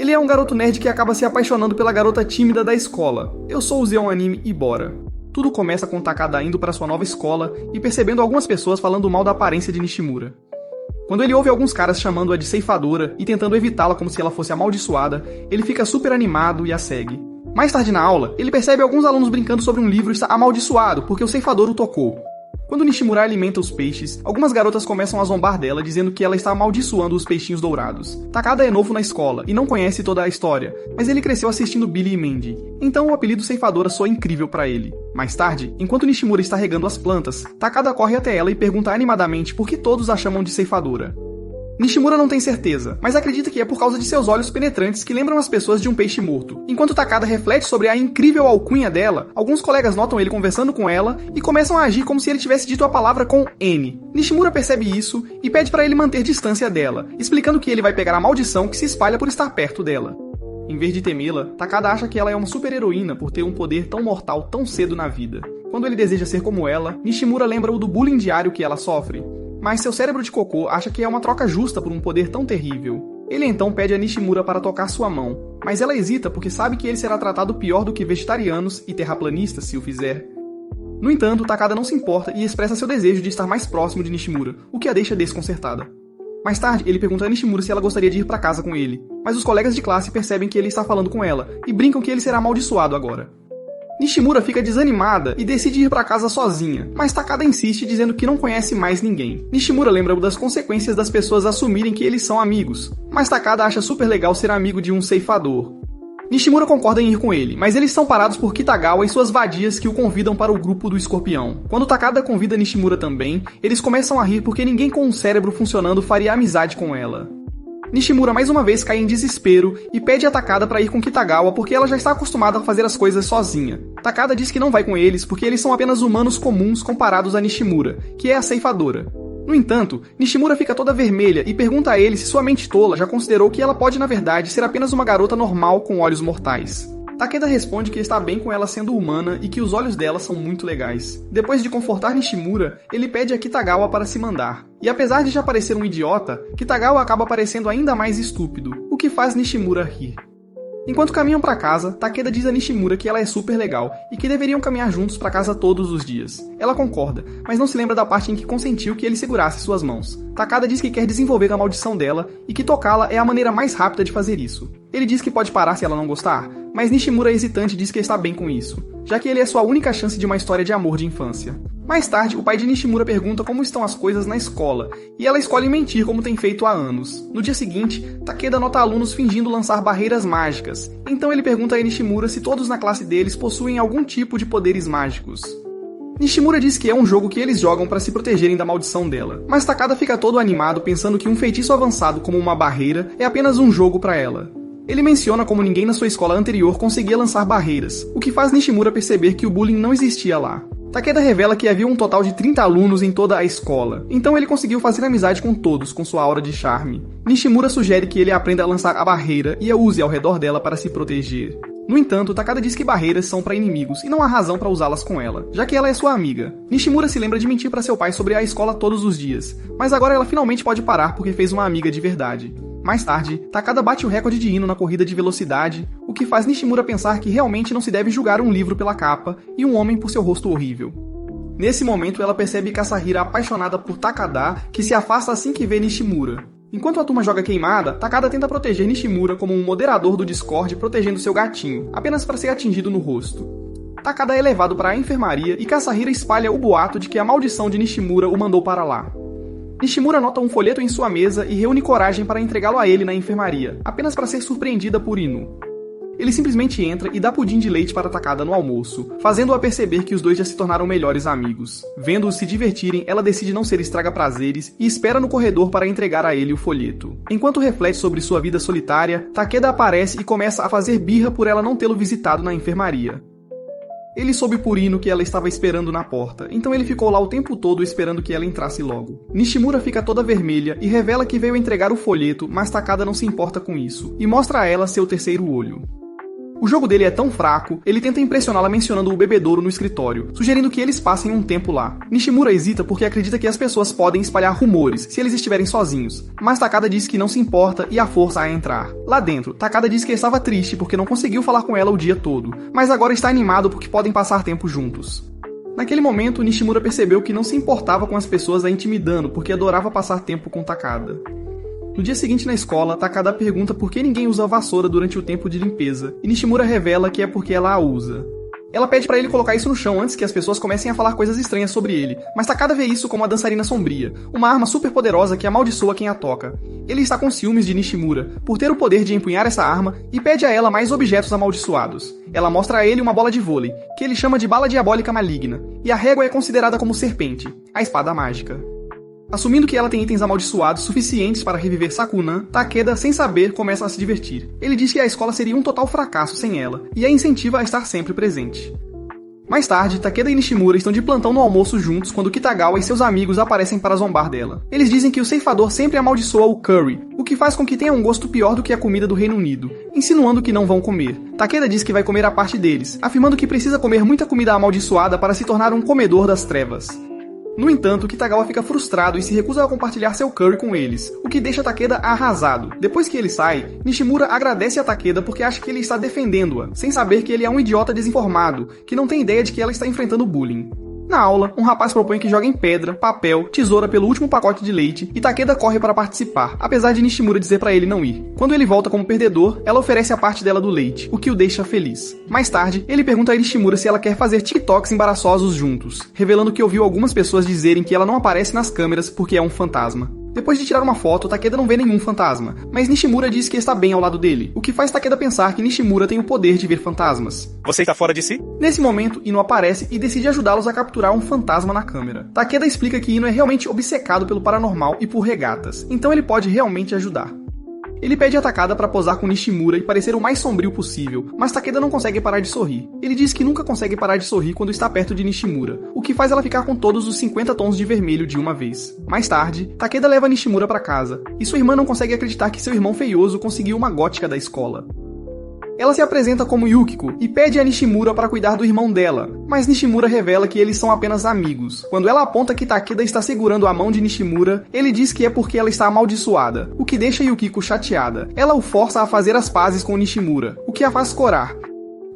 Ele é um garoto nerd que acaba se apaixonando pela garota tímida da escola. Eu sou o Zeon Anime e bora! Tudo começa com Takada indo para sua nova escola e percebendo algumas pessoas falando mal da aparência de Nishimura. Quando ele ouve alguns caras chamando-a de ceifadora e tentando evitá-la como se ela fosse amaldiçoada, ele fica super animado e a segue. Mais tarde na aula, ele percebe alguns alunos brincando sobre um livro estar amaldiçoado porque o ceifador o tocou. Quando Nishimura alimenta os peixes, algumas garotas começam a zombar dela dizendo que ela está amaldiçoando os peixinhos dourados. Takada é novo na escola e não conhece toda a história, mas ele cresceu assistindo Billy e Mandy, então o apelido ceifadora soa incrível para ele. Mais tarde, enquanto Nishimura está regando as plantas, Takada corre até ela e pergunta animadamente por que todos a chamam de ceifadora. Nishimura não tem certeza, mas acredita que é por causa de seus olhos penetrantes que lembram as pessoas de um peixe morto. Enquanto Takada reflete sobre a incrível alcunha dela, alguns colegas notam ele conversando com ela e começam a agir como se ele tivesse dito a palavra com N. Nishimura percebe isso e pede para ele manter distância dela, explicando que ele vai pegar a maldição que se espalha por estar perto dela. Em vez de temê-la, Takada acha que ela é uma super-heroína por ter um poder tão mortal tão cedo na vida. Quando ele deseja ser como ela, Nishimura lembra-o do bullying diário que ela sofre. Mas seu cérebro de cocô acha que é uma troca justa por um poder tão terrível. Ele então pede a Nishimura para tocar sua mão, mas ela hesita porque sabe que ele será tratado pior do que vegetarianos e terraplanistas se o fizer. No entanto, Takada não se importa e expressa seu desejo de estar mais próximo de Nishimura, o que a deixa desconcertada. Mais tarde, ele pergunta a Nishimura se ela gostaria de ir para casa com ele, mas os colegas de classe percebem que ele está falando com ela e brincam que ele será amaldiçoado agora. Nishimura fica desanimada e decide ir para casa sozinha, mas Takada insiste dizendo que não conhece mais ninguém. Nishimura lembra das consequências das pessoas assumirem que eles são amigos, mas Takada acha super legal ser amigo de um ceifador. Nishimura concorda em ir com ele, mas eles são parados por Kitagawa e suas vadias que o convidam para o grupo do escorpião. Quando Takada convida Nishimura também, eles começam a rir porque ninguém com um cérebro funcionando faria amizade com ela. Nishimura mais uma vez cai em desespero e pede a Takada para ir com Kitagawa porque ela já está acostumada a fazer as coisas sozinha. Takada diz que não vai com eles porque eles são apenas humanos comuns comparados a Nishimura, que é a ceifadora. No entanto, Nishimura fica toda vermelha e pergunta a ele se sua mente tola já considerou que ela pode na verdade ser apenas uma garota normal com olhos mortais. Takeda responde que está bem com ela sendo humana e que os olhos dela são muito legais. Depois de confortar Nishimura, ele pede a Kitagawa para se mandar. E apesar de já parecer um idiota, Kitagawa acaba parecendo ainda mais estúpido, o que faz Nishimura rir. Enquanto caminham para casa, Takeda diz a Nishimura que ela é super legal e que deveriam caminhar juntos para casa todos os dias. Ela concorda, mas não se lembra da parte em que consentiu que ele segurasse suas mãos. Takeda diz que quer desenvolver a maldição dela e que tocá-la é a maneira mais rápida de fazer isso. Ele diz que pode parar se ela não gostar, mas Nishimura hesitante diz que está bem com isso, já que ele é sua única chance de uma história de amor de infância. Mais tarde, o pai de Nishimura pergunta como estão as coisas na escola, e ela escolhe mentir como tem feito há anos. No dia seguinte, Takeda nota alunos fingindo lançar barreiras mágicas, então ele pergunta a Nishimura se todos na classe deles possuem algum tipo de poderes mágicos. Nishimura diz que é um jogo que eles jogam para se protegerem da maldição dela, mas Takada fica todo animado pensando que um feitiço avançado como uma barreira é apenas um jogo para ela. Ele menciona como ninguém na sua escola anterior conseguia lançar barreiras, o que faz Nishimura perceber que o bullying não existia lá. Takeda revela que havia um total de 30 alunos em toda a escola, então ele conseguiu fazer amizade com todos com sua aura de charme. Nishimura sugere que ele aprenda a lançar a barreira e a use ao redor dela para se proteger. No entanto, Takada diz que barreiras são para inimigos e não há razão para usá-las com ela, já que ela é sua amiga. Nishimura se lembra de mentir para seu pai sobre a escola todos os dias, mas agora ela finalmente pode parar porque fez uma amiga de verdade. Mais tarde, Takada bate o recorde de Ino na corrida de velocidade, o que faz Nishimura pensar que realmente não se deve julgar um livro pela capa e um homem por seu rosto horrível. Nesse momento, ela percebe Kasahira apaixonada por Takada, que se afasta assim que vê Nishimura. Enquanto a turma joga queimada, Takada tenta proteger Nishimura como um moderador do Discord protegendo seu gatinho, apenas para ser atingido no rosto. Takada é levado para a enfermaria e Kasahira espalha o boato de que a maldição de Nishimura o mandou para lá. Nishimura nota um folheto em sua mesa e reúne coragem para entregá-lo a ele na enfermaria, apenas para ser surpreendida por Inu. Ele simplesmente entra e dá pudim de leite para Takada no almoço, fazendo-a perceber que os dois já se tornaram melhores amigos. Vendo-os se divertirem, ela decide não ser estraga-prazeres e espera no corredor para entregar a ele o folheto. Enquanto reflete sobre sua vida solitária, Takeda aparece e começa a fazer birra por ela não tê-lo visitado na enfermaria. Ele soube por Ino que ela estava esperando na porta, então ele ficou lá o tempo todo esperando que ela entrasse logo. Nishimura fica toda vermelha e revela que veio entregar o folheto, mas Takada não se importa com isso, e mostra a ela seu terceiro olho. O jogo dele é tão fraco, ele tenta impressioná-la mencionando o bebedouro no escritório, sugerindo que eles passem um tempo lá. Nishimura hesita porque acredita que as pessoas podem espalhar rumores se eles estiverem sozinhos, mas Takada diz que não se importa e a força a entrar. Lá dentro, Takada diz que estava triste porque não conseguiu falar com ela o dia todo, mas agora está animado porque podem passar tempo juntos. Naquele momento, Nishimura percebeu que não se importava com as pessoas a intimidando porque adorava passar tempo com Takada. No dia seguinte na escola, Takada pergunta por que ninguém usa a vassoura durante o tempo de limpeza, e Nishimura revela que é porque ela a usa. Ela pede pra ele colocar isso no chão antes que as pessoas comecem a falar coisas estranhas sobre ele, mas Takada vê isso como a dançarina sombria, uma arma super poderosa que amaldiçoa quem a toca. Ele está com ciúmes de Nishimura, por ter o poder de empunhar essa arma, e pede a ela mais objetos amaldiçoados. Ela mostra a ele uma bola de vôlei, que ele chama de bala diabólica maligna, e a régua é considerada como serpente, a espada mágica. Assumindo que ela tem itens amaldiçoados suficientes para reviver Sakunan, Takeda, sem saber, começa a se divertir. Ele diz que a escola seria um total fracasso sem ela, e a incentiva a estar sempre presente. Mais tarde, Takeda e Nishimura estão de plantão no almoço juntos quando Kitagawa e seus amigos aparecem para zombar dela. Eles dizem que o ceifador sempre amaldiçoa o curry, o que faz com que tenha um gosto pior do que a comida do Reino Unido, insinuando que não vão comer. Takeda diz que vai comer a parte deles, afirmando que precisa comer muita comida amaldiçoada para se tornar um comedor das trevas. No entanto, Kitagawa fica frustrado e se recusa a compartilhar seu curry com eles, o que deixa Takeda arrasado. Depois que ele sai, Nishimura agradece a Takeda porque acha que ele está defendendo-a, sem saber que ele é um idiota desinformado, que não tem ideia de que ela está enfrentando bullying. Na aula, um rapaz propõe que joguem pedra, papel, tesoura pelo último pacote de leite e Takeda corre para participar, apesar de Nishimura dizer para ele não ir. Quando ele volta como perdedor, ela oferece a parte dela do leite, o que o deixa feliz. Mais tarde, ele pergunta a Nishimura se ela quer fazer TikToks embaraçosos juntos, revelando que ouviu algumas pessoas dizerem que ela não aparece nas câmeras porque é um fantasma. Depois de tirar uma foto, Takeda não vê nenhum fantasma, mas Nishimura diz que está bem ao lado dele, o que faz Takeda pensar que Nishimura tem o poder de ver fantasmas. Você está fora de si? Nesse momento, Ino aparece e decide ajudá-los a capturar um fantasma na câmera. Takeda explica que Ino é realmente obcecado pelo paranormal e por regatas, então ele pode realmente ajudar. Ele pede a Takada para posar com Nishimura e parecer o mais sombrio possível, mas Takeda não consegue parar de sorrir. Ele diz que nunca consegue parar de sorrir quando está perto de Nishimura, o que faz ela ficar com todos os 50 tons de vermelho de uma vez. Mais tarde, Takeda leva Nishimura para casa, e sua irmã não consegue acreditar que seu irmão feioso conseguiu uma gótica da escola. Ela se apresenta como Yukiko e pede a Nishimura para cuidar do irmão dela, mas Nishimura revela que eles são apenas amigos. Quando ela aponta que Takeda está segurando a mão de Nishimura, ele diz que é porque ela está amaldiçoada, o que deixa Yukiko chateada. Ela o força a fazer as pazes com Nishimura, o que a faz corar.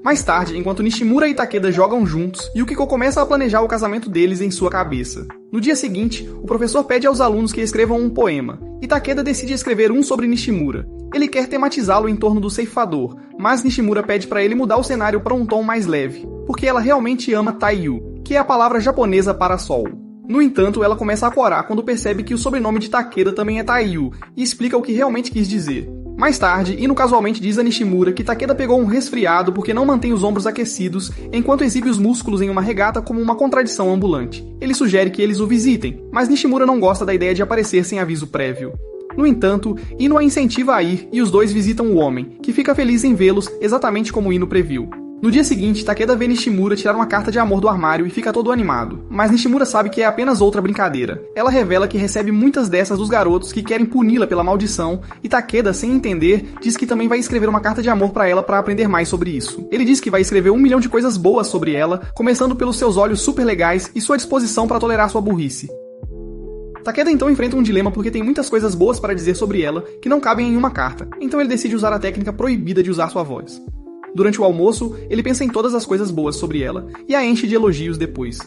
Mais tarde, enquanto Nishimura e Takeda jogam juntos, Yukiko começa a planejar o casamento deles em sua cabeça. No dia seguinte, o professor pede aos alunos que escrevam um poema, e Takeda decide escrever um sobre Nishimura. Ele quer tematizá-lo em torno do ceifador, mas Nishimura pede para ele mudar o cenário para um tom mais leve, porque ela realmente ama Taiyu, que é a palavra japonesa para sol. No entanto, ela começa a corar quando percebe que o sobrenome de Takeda também é Taiyu, e explica o que realmente quis dizer. Mais tarde, Ino casualmente diz a Nishimura que Takeda pegou um resfriado porque não mantém os ombros aquecidos enquanto exibe os músculos em uma regata como uma contradição ambulante. Ele sugere que eles o visitem, mas Nishimura não gosta da ideia de aparecer sem aviso prévio. No entanto, Ino a incentiva a ir e os dois visitam o homem, que fica feliz em vê-los exatamente como Ino previu. No dia seguinte, Takeda vê Nishimura tirar uma carta de amor do armário e fica todo animado, mas Nishimura sabe que é apenas outra brincadeira. Ela revela que recebe muitas dessas dos garotos que querem puni-la pela maldição, e Takeda, sem entender, diz que também vai escrever uma carta de amor para ela para aprender mais sobre isso. Ele diz que vai escrever 1 milhão de coisas boas sobre ela, começando pelos seus olhos super legais e sua disposição para tolerar sua burrice. Takeda então enfrenta um dilema porque tem muitas coisas boas para dizer sobre ela que não cabem em uma carta, então ele decide usar a técnica proibida de usar sua voz. Durante o almoço, ele pensa em todas as coisas boas sobre ela e a enche de elogios depois.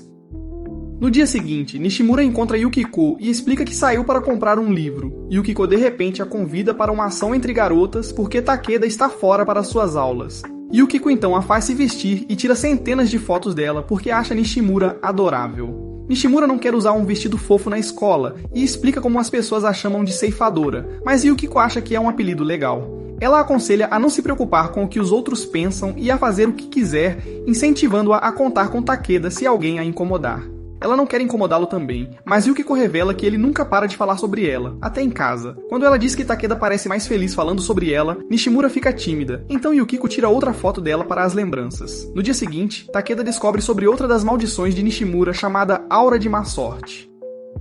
No dia seguinte, Nishimura encontra Yukiko e explica que saiu para comprar um livro. Yukiko de repente a convida para uma ação entre garotas porque Takeda está fora para suas aulas. Yukiko então a faz se vestir e tira centenas de fotos dela porque acha Nishimura adorável. Nishimura não quer usar um vestido fofo na escola e explica como as pessoas a chamam de ceifadora, mas Yukiko acha que é um apelido legal. Ela aconselha a não se preocupar com o que os outros pensam e a fazer o que quiser, incentivando-a a contar com Takeda se alguém a incomodar. Ela não quer incomodá-lo também, mas Yukiko revela que ele nunca para de falar sobre ela, até em casa. Quando ela diz que Takeda parece mais feliz falando sobre ela, Nishimura fica tímida, então Yukiko tira outra foto dela para as lembranças. No dia seguinte, Takeda descobre sobre outra das maldições de Nishimura chamada Aura de Má Sorte.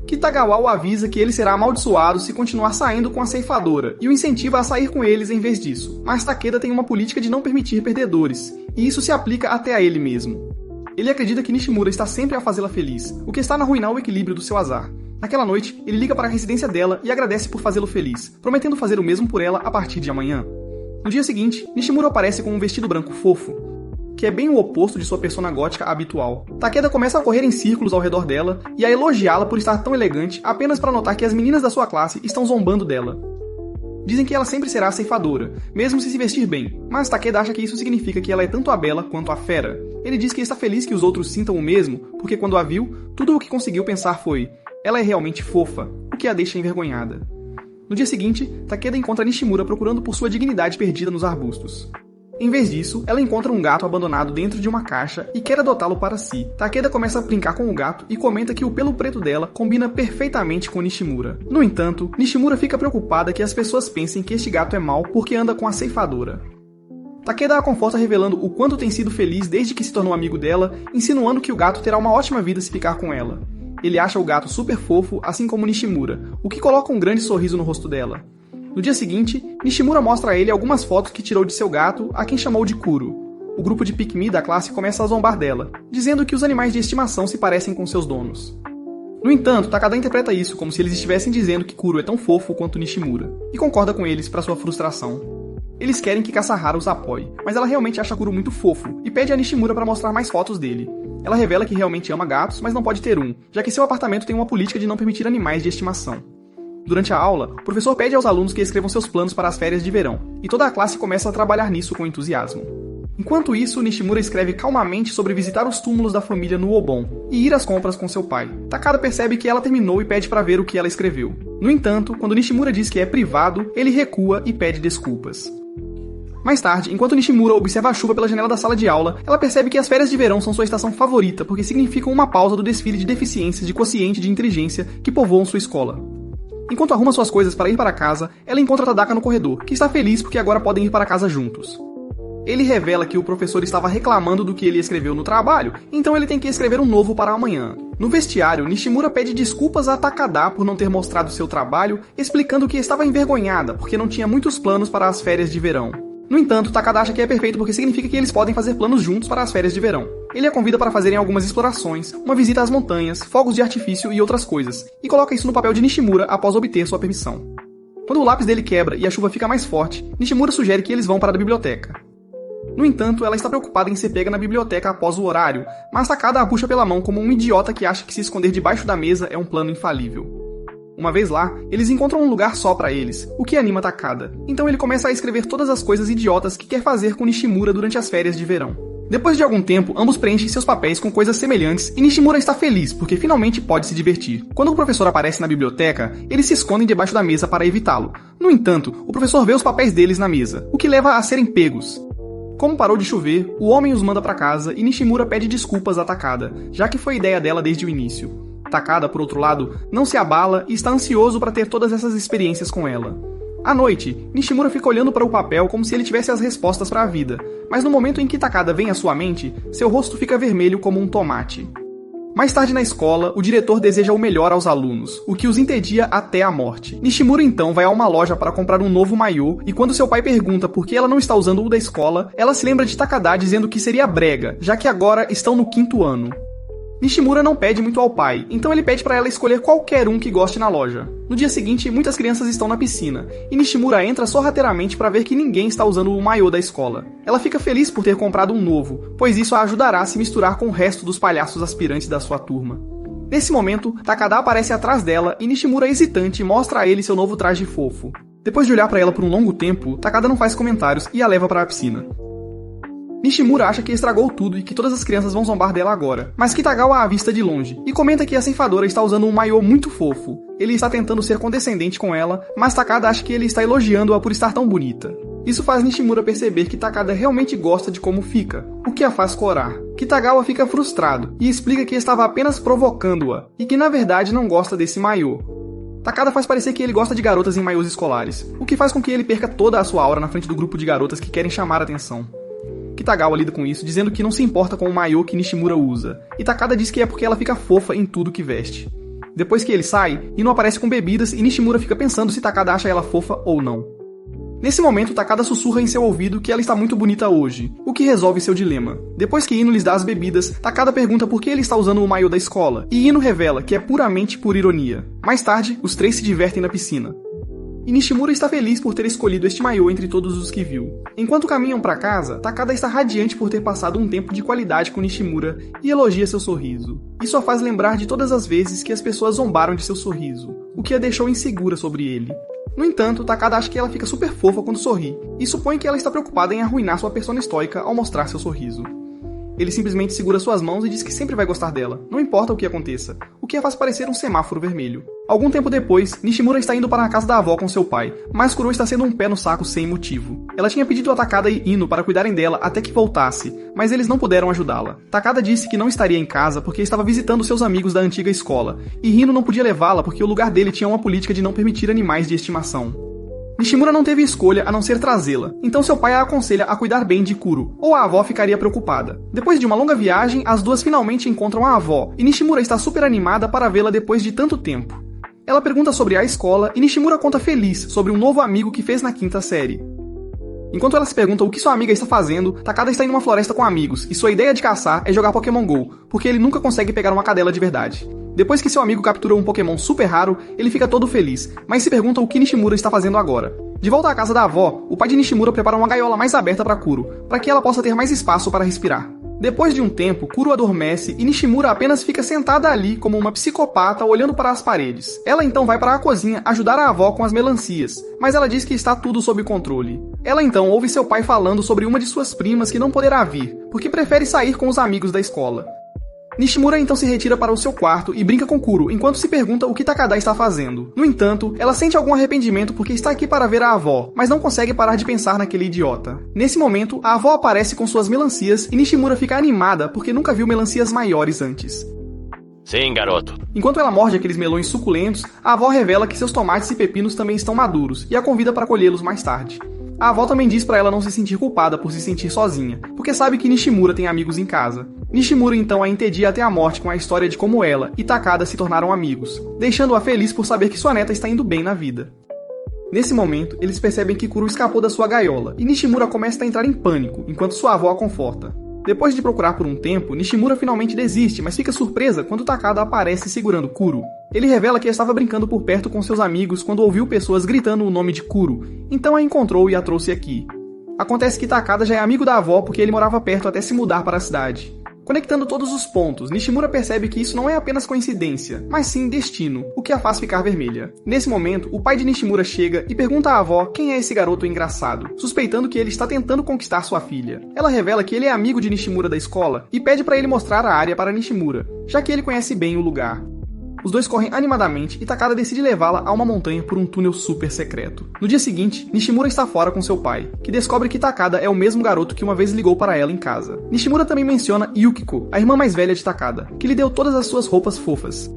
Kitagawa o avisa que ele será amaldiçoado se continuar saindo com a ceifadora, e o incentiva a sair com eles em vez disso. Mas Takeda tem uma política de não permitir perdedores, e isso se aplica até a ele mesmo. Ele acredita que Nishimura está sempre a fazê-la feliz, o que está a arruinar o equilíbrio do seu azar. Naquela noite, ele liga para a residência dela e agradece por fazê-lo feliz, prometendo fazer o mesmo por ela a partir de amanhã. No dia seguinte, Nishimura aparece com um vestido branco fofo, que é bem o oposto de sua persona gótica habitual. Takeda começa a correr em círculos ao redor dela e a elogiá-la por estar tão elegante apenas para notar que as meninas da sua classe estão zombando dela. Dizem que ela sempre será a ceifadora, mesmo se vestir bem, mas Takeda acha que isso significa que ela é tanto a bela quanto a fera. Ele diz que está feliz que os outros sintam o mesmo, porque quando a viu, tudo o que conseguiu pensar foi: ela é realmente fofa, o que a deixa envergonhada. No dia seguinte, Takeda encontra Nishimura procurando por sua dignidade perdida nos arbustos. Em vez disso, ela encontra um gato abandonado dentro de uma caixa e quer adotá-lo para si. Takeda começa a brincar com o gato e comenta que o pelo preto dela combina perfeitamente com Nishimura. No entanto, Nishimura fica preocupada que as pessoas pensem que este gato é mau porque anda com a ceifadora. Takeda a conforta revelando o quanto tem sido feliz desde que se tornou amigo dela, insinuando que o gato terá uma ótima vida se ficar com ela. Ele acha o gato super fofo, assim como Nishimura, o que coloca um grande sorriso no rosto dela. No dia seguinte, Nishimura mostra a ele algumas fotos que tirou de seu gato, a quem chamou de Kuro. O grupo de pick-me da classe começa a zombar dela, dizendo que os animais de estimação se parecem com seus donos. No entanto, Takeda interpreta isso como se eles estivessem dizendo que Kuro é tão fofo quanto Nishimura, e concorda com eles para sua frustração. Eles querem que Kasahara os apoie, mas ela realmente acha Kuro muito fofo, e pede a Nishimura para mostrar mais fotos dele. Ela revela que realmente ama gatos, mas não pode ter um, já que seu apartamento tem uma política de não permitir animais de estimação. Durante a aula, o professor pede aos alunos que escrevam seus planos para as férias de verão, e toda a classe começa a trabalhar nisso com entusiasmo. Enquanto isso, Nishimura escreve calmamente sobre visitar os túmulos da família no Obon e ir às compras com seu pai. Takeda percebe que ela terminou e pede para ver o que ela escreveu. No entanto, quando Nishimura diz que é privado, ele recua e pede desculpas. Mais tarde, enquanto Nishimura observa a chuva pela janela da sala de aula, ela percebe que as férias de verão são sua estação favorita porque significam uma pausa do desfile de deficiências de quociente de inteligência que povoam sua escola. Enquanto arruma suas coisas para ir para casa, ela encontra Tadaka no corredor, que está feliz porque agora podem ir para casa juntos. Ele revela que o professor estava reclamando do que ele escreveu no trabalho, então ele tem que escrever um novo para amanhã. No vestiário, Nishimura pede desculpas a Takeda por não ter mostrado seu trabalho, explicando que estava envergonhada porque não tinha muitos planos para as férias de verão. No entanto, Takeda acha que é perfeito porque significa que eles podem fazer planos juntos para as férias de verão. Ele a convida para fazerem algumas explorações, uma visita às montanhas, fogos de artifício e outras coisas, e coloca isso no papel de Nishimura após obter sua permissão. Quando o lápis dele quebra e a chuva fica mais forte, Nishimura sugere que eles vão para a biblioteca. No entanto, ela está preocupada em ser pega na biblioteca após o horário, mas Takeda a puxa pela mão como um idiota que acha que se esconder debaixo da mesa é um plano infalível. Uma vez lá, eles encontram um lugar só pra eles, o que anima Takeda. Então ele começa a escrever todas as coisas idiotas que quer fazer com Nishimura durante as férias de verão. Depois de algum tempo, ambos preenchem seus papéis com coisas semelhantes e Nishimura está feliz porque finalmente pode se divertir. Quando o professor aparece na biblioteca, eles se escondem debaixo da mesa para evitá-lo. No entanto, o professor vê os papéis deles na mesa, o que leva a serem pegos. Como parou de chover, o homem os manda para casa e Nishimura pede desculpas a Takeda, já que foi ideia dela desde o início. Takeda, por outro lado, não se abala e está ansioso para ter todas essas experiências com ela. À noite, Nishimura fica olhando para o papel como se ele tivesse as respostas para a vida, mas no momento em que Takeda vem à sua mente, seu rosto fica vermelho como um tomate. Mais tarde na escola, o diretor deseja o melhor aos alunos, o que os entedia até a morte. Nishimura então vai a uma loja para comprar um novo maiô, e quando seu pai pergunta por que ela não está usando o da escola, ela se lembra de Takeda dizendo que seria brega, já que agora estão no 5º ano. Nishimura não pede muito ao pai, então ele pede para ela escolher qualquer um que goste na loja. No dia seguinte, muitas crianças estão na piscina, e Nishimura entra sorrateiramente para ver que ninguém está usando o maiô da escola. Ela fica feliz por ter comprado um novo, pois isso a ajudará a se misturar com o resto dos palhaços aspirantes da sua turma. Nesse momento, Takeda aparece atrás dela e Nishimura, hesitante, mostra a ele seu novo traje fofo. Depois de olhar para ela por um longo tempo, Takeda não faz comentários e a leva para a piscina. Nishimura acha que estragou tudo e que todas as crianças vão zombar dela agora, mas Kitagawa a avista de longe e comenta que a ceifadora está usando um maiô muito fofo. Ele está tentando ser condescendente com ela, mas Takeda acha que ele está elogiando-a por estar tão bonita. Isso faz Nishimura perceber que Takeda realmente gosta de como fica, o que a faz corar. Kitagawa fica frustrado e explica que estava apenas provocando-a e que na verdade não gosta desse maiô. Takeda faz parecer que ele gosta de garotas em maiôs escolares, o que faz com que ele perca toda a sua aura na frente do grupo de garotas que querem chamar a atenção. Kitagawa lida com isso, dizendo que não se importa com o maiô que Nishimura usa, e Takeda diz que é porque ela fica fofa em tudo que veste. Depois que ele sai, Ino aparece com bebidas e Nishimura fica pensando se Takada acha ela fofa ou não. Nesse momento, Takada sussurra em seu ouvido que ela está muito bonita hoje, o que resolve seu dilema. Depois que Ino lhes dá as bebidas, Takada pergunta por que ele está usando o maiô da escola, e Ino revela que é puramente por ironia. Mais tarde, os três se divertem na piscina. E Nishimura está feliz por ter escolhido este maiô entre todos os que viu. Enquanto caminham para casa, Takada está radiante por ter passado um tempo de qualidade com Nishimura e elogia seu sorriso. Isso a faz lembrar de todas as vezes que as pessoas zombaram de seu sorriso, o que a deixou insegura sobre ele. No entanto, Takada acha que ela fica super fofa quando sorri, e supõe que ela está preocupada em arruinar sua persona estoica ao mostrar seu sorriso. Ele simplesmente segura suas mãos e diz que sempre vai gostar dela, não importa o que aconteça, o que a faz parecer um semáforo vermelho. Algum tempo depois, Nishimura está indo para a casa da avó com seu pai, mas Kuro está sendo um pé no saco sem motivo. Ela tinha pedido a Takada e Ino para cuidarem dela até que voltasse, mas eles não puderam ajudá-la. Takada disse que não estaria em casa porque estava visitando seus amigos da antiga escola, e Ino não podia levá-la porque o lugar dele tinha uma política de não permitir animais de estimação. Nishimura não teve escolha a não ser trazê-la, então seu pai a aconselha a cuidar bem de Kuro, ou a avó ficaria preocupada. Depois de uma longa viagem, as duas finalmente encontram a avó, e Nishimura está super animada para vê-la depois de tanto tempo. Ela pergunta sobre a escola, e Nishimura conta feliz sobre um novo amigo que fez na 5ª série. Enquanto ela se pergunta o que sua amiga está fazendo, Takada está em uma floresta com amigos, e sua ideia de caçar é jogar Pokémon GO, porque ele nunca consegue pegar uma cadela de verdade. Depois que seu amigo captura um Pokémon super raro, ele fica todo feliz, mas se pergunta o que Nishimura está fazendo agora. De volta à casa da avó, o pai de Nishimura prepara uma gaiola mais aberta para Kuro, para que ela possa ter mais espaço para respirar. Depois de um tempo, Kuro adormece e Nishimura apenas fica sentada ali como uma psicopata olhando para as paredes. Ela então vai para a cozinha ajudar a avó com as melancias, mas ela diz que está tudo sob controle. Ela então ouve seu pai falando sobre uma de suas primas que não poderá vir, porque prefere sair com os amigos da escola. Nishimura então se retira para o seu quarto e brinca com Kuro, enquanto se pergunta o que Takada está fazendo. No entanto, ela sente algum arrependimento porque está aqui para ver a avó, mas não consegue parar de pensar naquele idiota. Nesse momento, a avó aparece com suas melancias e Nishimura fica animada porque nunca viu melancias maiores antes. Sim, garoto. Enquanto ela morde aqueles melões suculentos, a avó revela que seus tomates e pepinos também estão maduros e a convida para colhê-los mais tarde. A avó também diz para ela não se sentir culpada por se sentir sozinha, porque sabe que Nishimura tem amigos em casa. Nishimura então a entedia até a morte com a história de como ela e Takada se tornaram amigos, deixando-a feliz por saber que sua neta está indo bem na vida. Nesse momento, eles percebem que Kuro escapou da sua gaiola, e Nishimura começa a entrar em pânico, enquanto sua avó a conforta. Depois de procurar por um tempo, Nishimura finalmente desiste, mas fica surpresa quando Takada aparece segurando Kuro. Ele revela que estava brincando por perto com seus amigos quando ouviu pessoas gritando o nome de Kuro, então a encontrou e a trouxe aqui. Acontece que Takada já é amigo da avó porque ele morava perto até se mudar para a cidade. Conectando todos os pontos, Nishimura percebe que isso não é apenas coincidência, mas sim destino, o que a faz ficar vermelha. Nesse momento, o pai de Nishimura chega e pergunta à avó quem é esse garoto engraçado, suspeitando que ele está tentando conquistar sua filha. Ela revela que ele é amigo de Nishimura da escola e pede para ele mostrar a área para Nishimura, já que ele conhece bem o lugar. Os dois correm animadamente e Takada decide levá-la a uma montanha por um túnel super secreto. No dia seguinte, Nishimura está fora com seu pai, que descobre que Takada é o mesmo garoto que uma vez ligou para ela em casa. Nishimura também menciona Yukiko, a irmã mais velha de Takada, que lhe deu todas as suas roupas fofas.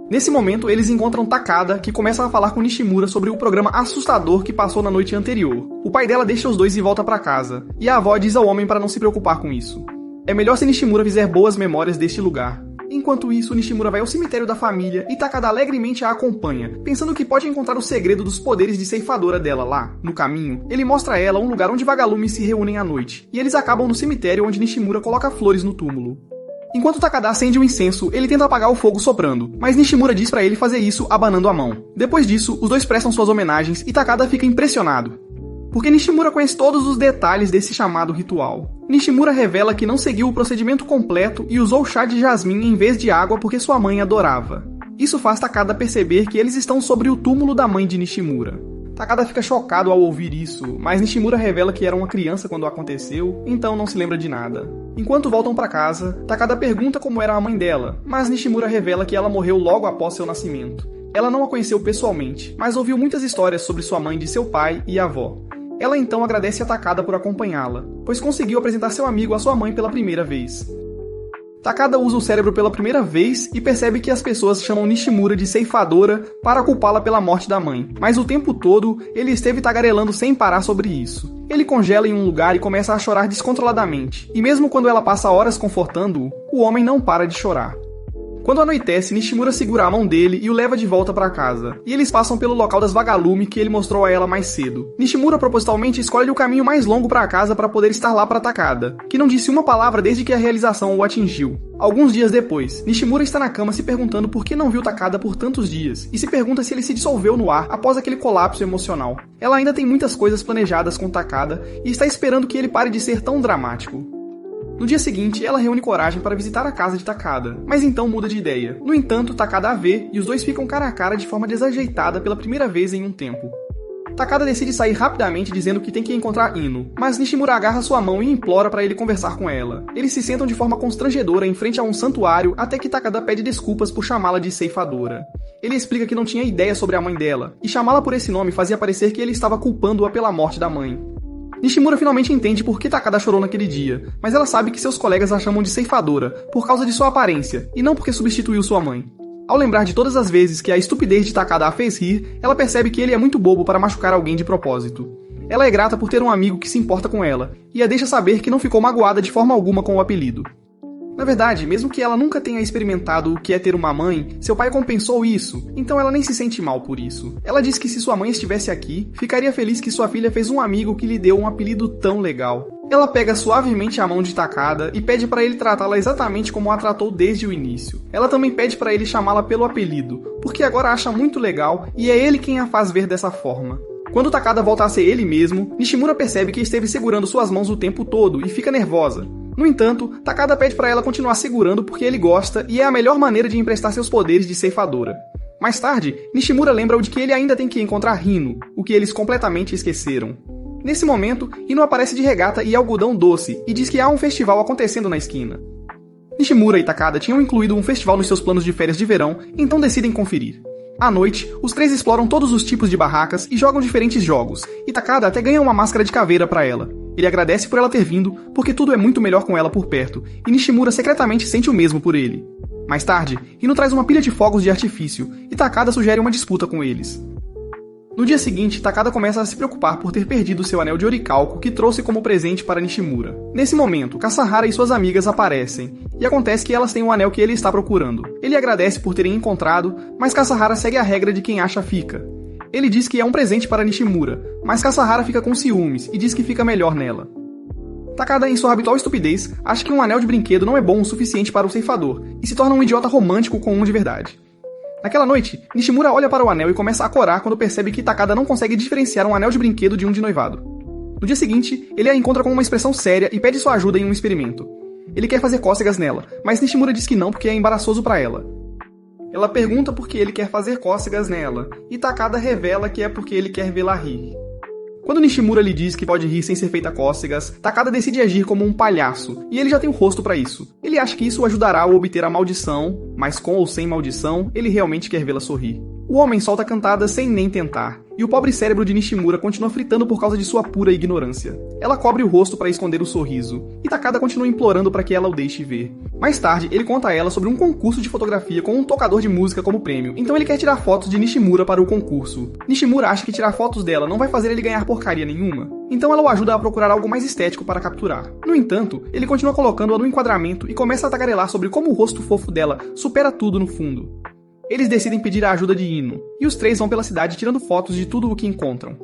Nesse momento, eles encontram Takada, que começa a falar com Nishimura sobre o programa assustador que passou na noite anterior. O pai dela deixa os dois e volta para casa, e a avó diz ao homem para não se preocupar com isso. É melhor se Nishimura fizer boas memórias deste lugar. Enquanto isso, Nishimura vai ao cemitério da família e Takada alegremente a acompanha, pensando que pode encontrar o segredo dos poderes de ceifadora dela lá. No caminho, ele mostra a ela um lugar onde vagalumes se reúnem à noite, e eles acabam no cemitério onde Nishimura coloca flores no túmulo. Enquanto Takada acende um incenso, ele tenta apagar o fogo soprando, mas Nishimura diz pra ele fazer isso abanando a mão. Depois disso, os dois prestam suas homenagens e Takada fica impressionado, porque Nishimura conhece todos os detalhes desse chamado ritual. Nishimura revela que não seguiu o procedimento completo e usou chá de jasmim em vez de água porque sua mãe adorava. Isso faz Takada perceber que eles estão sobre o túmulo da mãe de Nishimura. Takada fica chocado ao ouvir isso, mas Nishimura revela que era uma criança quando aconteceu, então não se lembra de nada. Enquanto voltam para casa, Takada pergunta como era a mãe dela, mas Nishimura revela que ela morreu logo após seu nascimento. Ela não a conheceu pessoalmente, mas ouviu muitas histórias sobre sua mãe de seu pai e avó. Ela então agradece a Takada por acompanhá-la, pois conseguiu apresentar seu amigo à sua mãe pela primeira vez. Takada usa o cérebro pela primeira vez e percebe que as pessoas chamam Nishimura de ceifadora para culpá-la pela morte da mãe, mas o tempo todo ele esteve tagarelando sem parar sobre isso. Ele congela em um lugar e começa a chorar descontroladamente, e mesmo quando ela passa horas confortando-o, o homem não para de chorar. Quando anoitece, Nishimura segura a mão dele e o leva de volta para casa, e eles passam pelo local das vagalumes que ele mostrou a ela mais cedo. Nishimura propositalmente escolhe o caminho mais longo para casa para poder estar lá para Takada, que não disse uma palavra desde que a realização o atingiu. Alguns dias depois, Nishimura está na cama se perguntando por que não viu Takada por tantos dias, e se pergunta se ele se dissolveu no ar após aquele colapso emocional. Ela ainda tem muitas coisas planejadas com Takada e está esperando que ele pare de ser tão dramático. No dia seguinte, ela reúne coragem para visitar a casa de Takada, mas então muda de ideia. No entanto, Takada a vê e os dois ficam cara a cara de forma desajeitada pela primeira vez em um tempo. Takada decide sair rapidamente dizendo que tem que encontrar Ino, mas Nishimura agarra sua mão e implora para ele conversar com ela. Eles se sentam de forma constrangedora em frente a um santuário até que Takada pede desculpas por chamá-la de ceifadora. Ele explica que não tinha ideia sobre a mãe dela, e chamá-la por esse nome fazia parecer que ele estava culpando-a pela morte da mãe. Nishimura finalmente entende por que Takada chorou naquele dia, mas ela sabe que seus colegas a chamam de ceifadora por causa de sua aparência, e não porque substituiu sua mãe. Ao lembrar de todas as vezes que a estupidez de Takada a fez rir, ela percebe que ele é muito bobo para machucar alguém de propósito. Ela é grata por ter um amigo que se importa com ela, e a deixa saber que não ficou magoada de forma alguma com o apelido. Na verdade, mesmo que ela nunca tenha experimentado o que é ter uma mãe, seu pai compensou isso, então ela nem se sente mal por isso. Ela diz que se sua mãe estivesse aqui, ficaria feliz que sua filha fez um amigo que lhe deu um apelido tão legal. Ela pega suavemente a mão de Takada e pede para ele tratá-la exatamente como a tratou desde o início. Ela também pede para ele chamá-la pelo apelido, porque agora acha muito legal e é ele quem a faz ver dessa forma. Quando Takada volta a ser ele mesmo, Nishimura percebe que esteve segurando suas mãos o tempo todo e fica nervosa. No entanto, Takada pede para ela continuar segurando porque ele gosta e é a melhor maneira de emprestar seus poderes de ceifadora. Mais tarde, Nishimura lembra-o de que ele ainda tem que encontrar Hino, o que eles completamente esqueceram. Nesse momento, Hino aparece de regata e algodão doce e diz que há um festival acontecendo na esquina. Nishimura e Takada tinham incluído um festival nos seus planos de férias de verão, então decidem conferir. À noite, os três exploram todos os tipos de barracas e jogam diferentes jogos, e Takada até ganha uma máscara de caveira para ela. Ele agradece por ela ter vindo, porque tudo é muito melhor com ela por perto, e Nishimura secretamente sente o mesmo por ele. Mais tarde, Hino traz uma pilha de fogos de artifício, e Takada sugere uma disputa com eles. No dia seguinte, Takada começa a se preocupar por ter perdido seu anel de oricalco que trouxe como presente para Nishimura. Nesse momento, Kasahara e suas amigas aparecem, e acontece que elas têm o anel que ele está procurando. Ele agradece por terem encontrado, mas Kasahara segue a regra de quem acha fica. Ele diz que é um presente para Nishimura, mas Kasahara fica com ciúmes e diz que fica melhor nela. Takada, em sua habitual estupidez, acha que um anel de brinquedo não é bom o suficiente para o ceifador, e se torna um idiota romântico com um de verdade. Naquela noite, Nishimura olha para o anel e começa a corar quando percebe que Takada não consegue diferenciar um anel de brinquedo de um de noivado. No dia seguinte, ele a encontra com uma expressão séria e pede sua ajuda em um experimento. Ele quer fazer cócegas nela, mas Nishimura diz que não porque é embaraçoso para ela. Ela pergunta por que ele quer fazer cócegas nela, e Takada revela que é porque ele quer vê-la rir. Quando Nishimura lhe diz que pode rir sem ser feita cócegas, Takada decide agir como um palhaço, e ele já tem o rosto para isso. Ele acha que isso o ajudará a obter a maldição, mas com ou sem maldição, ele realmente quer vê-la sorrir. O homem solta cantadas sem nem tentar, e o pobre cérebro de Nishimura continua fritando por causa de sua pura ignorância. Ela cobre o rosto para esconder o sorriso, e Takada continua implorando para que ela o deixe ver. Mais tarde, ele conta a ela sobre um concurso de fotografia com um tocador de música como prêmio, então ele quer tirar fotos de Nishimura para o concurso. Nishimura acha que tirar fotos dela não vai fazer ele ganhar porcaria nenhuma, então ela o ajuda a procurar algo mais estético para capturar. No entanto, ele continua colocando-a no enquadramento e começa a tagarelar sobre como o rosto fofo dela supera tudo no fundo. Eles decidem pedir a ajuda de Ino, e os três vão pela cidade tirando fotos de tudo o que encontram.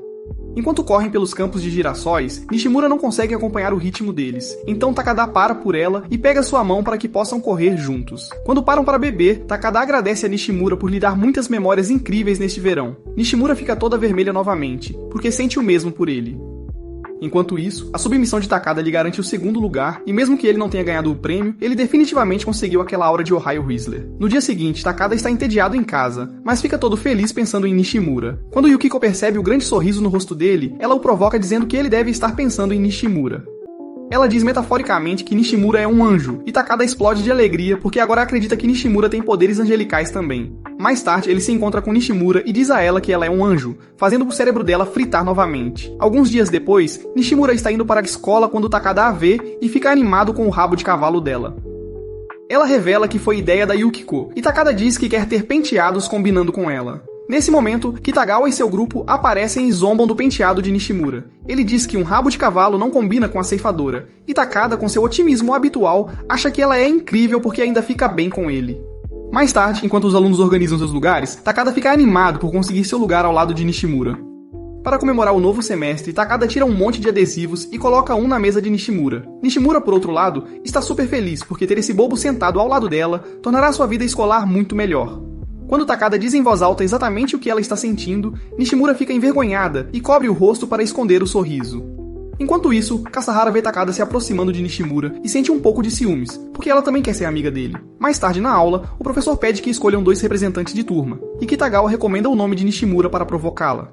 Enquanto correm pelos campos de girassóis, Nishimura não consegue acompanhar o ritmo deles, então Takada para por ela e pega sua mão para que possam correr juntos. Quando param para beber, Takada agradece a Nishimura por lhe dar muitas memórias incríveis neste verão. Nishimura fica toda vermelha novamente, porque sente o mesmo por ele. Enquanto isso, a submissão de Takada lhe garante o segundo lugar, e mesmo que ele não tenha ganhado o prêmio, ele definitivamente conseguiu aquela aura de Ohio Whistler. No dia seguinte, Takada está entediado em casa, mas fica todo feliz pensando em Nishimura. Quando Yukiko percebe o grande sorriso no rosto dele, ela o provoca dizendo que ele deve estar pensando em Nishimura. Ela diz metaforicamente que Nishimura é um anjo, e Takada explode de alegria porque agora acredita que Nishimura tem poderes angelicais também. Mais tarde, ele se encontra com Nishimura e diz a ela que ela é um anjo, fazendo o cérebro dela fritar novamente. Alguns dias depois, Nishimura está indo para a escola quando Takada a vê e fica animado com o rabo de cavalo dela. Ela revela que foi ideia da Yukiko, e Takada diz que quer ter penteados combinando com ela. Nesse momento, Kitagawa e seu grupo aparecem e zombam do penteado de Nishimura. Ele diz que um rabo de cavalo não combina com a ceifadora, e Takada, com seu otimismo habitual, acha que ela é incrível porque ainda fica bem com ele. Mais tarde, enquanto os alunos organizam seus lugares, Takada fica animado por conseguir seu lugar ao lado de Nishimura. Para comemorar o novo semestre, Takada tira um monte de adesivos e coloca um na mesa de Nishimura. Nishimura, por outro lado, está super feliz porque ter esse bobo sentado ao lado dela tornará sua vida escolar muito melhor. Quando Takada diz em voz alta exatamente o que ela está sentindo, Nishimura fica envergonhada e cobre o rosto para esconder o sorriso. Enquanto isso, Kasahara vê Takada se aproximando de Nishimura e sente um pouco de ciúmes, porque ela também quer ser amiga dele. Mais tarde na aula, o professor pede que escolham 2 representantes de turma, e Kitagawa recomenda o nome de Nishimura para provocá-la.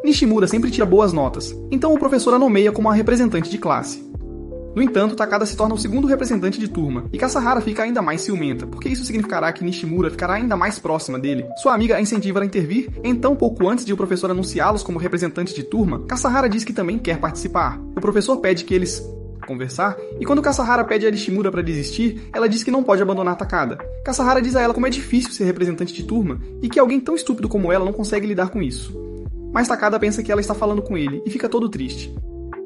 Nishimura sempre tira boas notas, então o professor a nomeia como a representante de classe. No entanto, Takada se torna o segundo representante de turma, e Kasahara fica ainda mais ciumenta, porque isso significará que Nishimura ficará ainda mais próxima dele. Sua amiga a incentiva a intervir, então pouco antes de o professor anunciá-los como representantes de turma, Kasahara diz que também quer participar. O professor pede que eles conversar, e quando Kasahara pede a Nishimura para desistir, ela diz que não pode abandonar Takada. Kasahara diz a ela como é difícil ser representante de turma, e que alguém tão estúpido como ela não consegue lidar com isso. Mas Takada pensa que ela está falando com ele, e fica todo triste.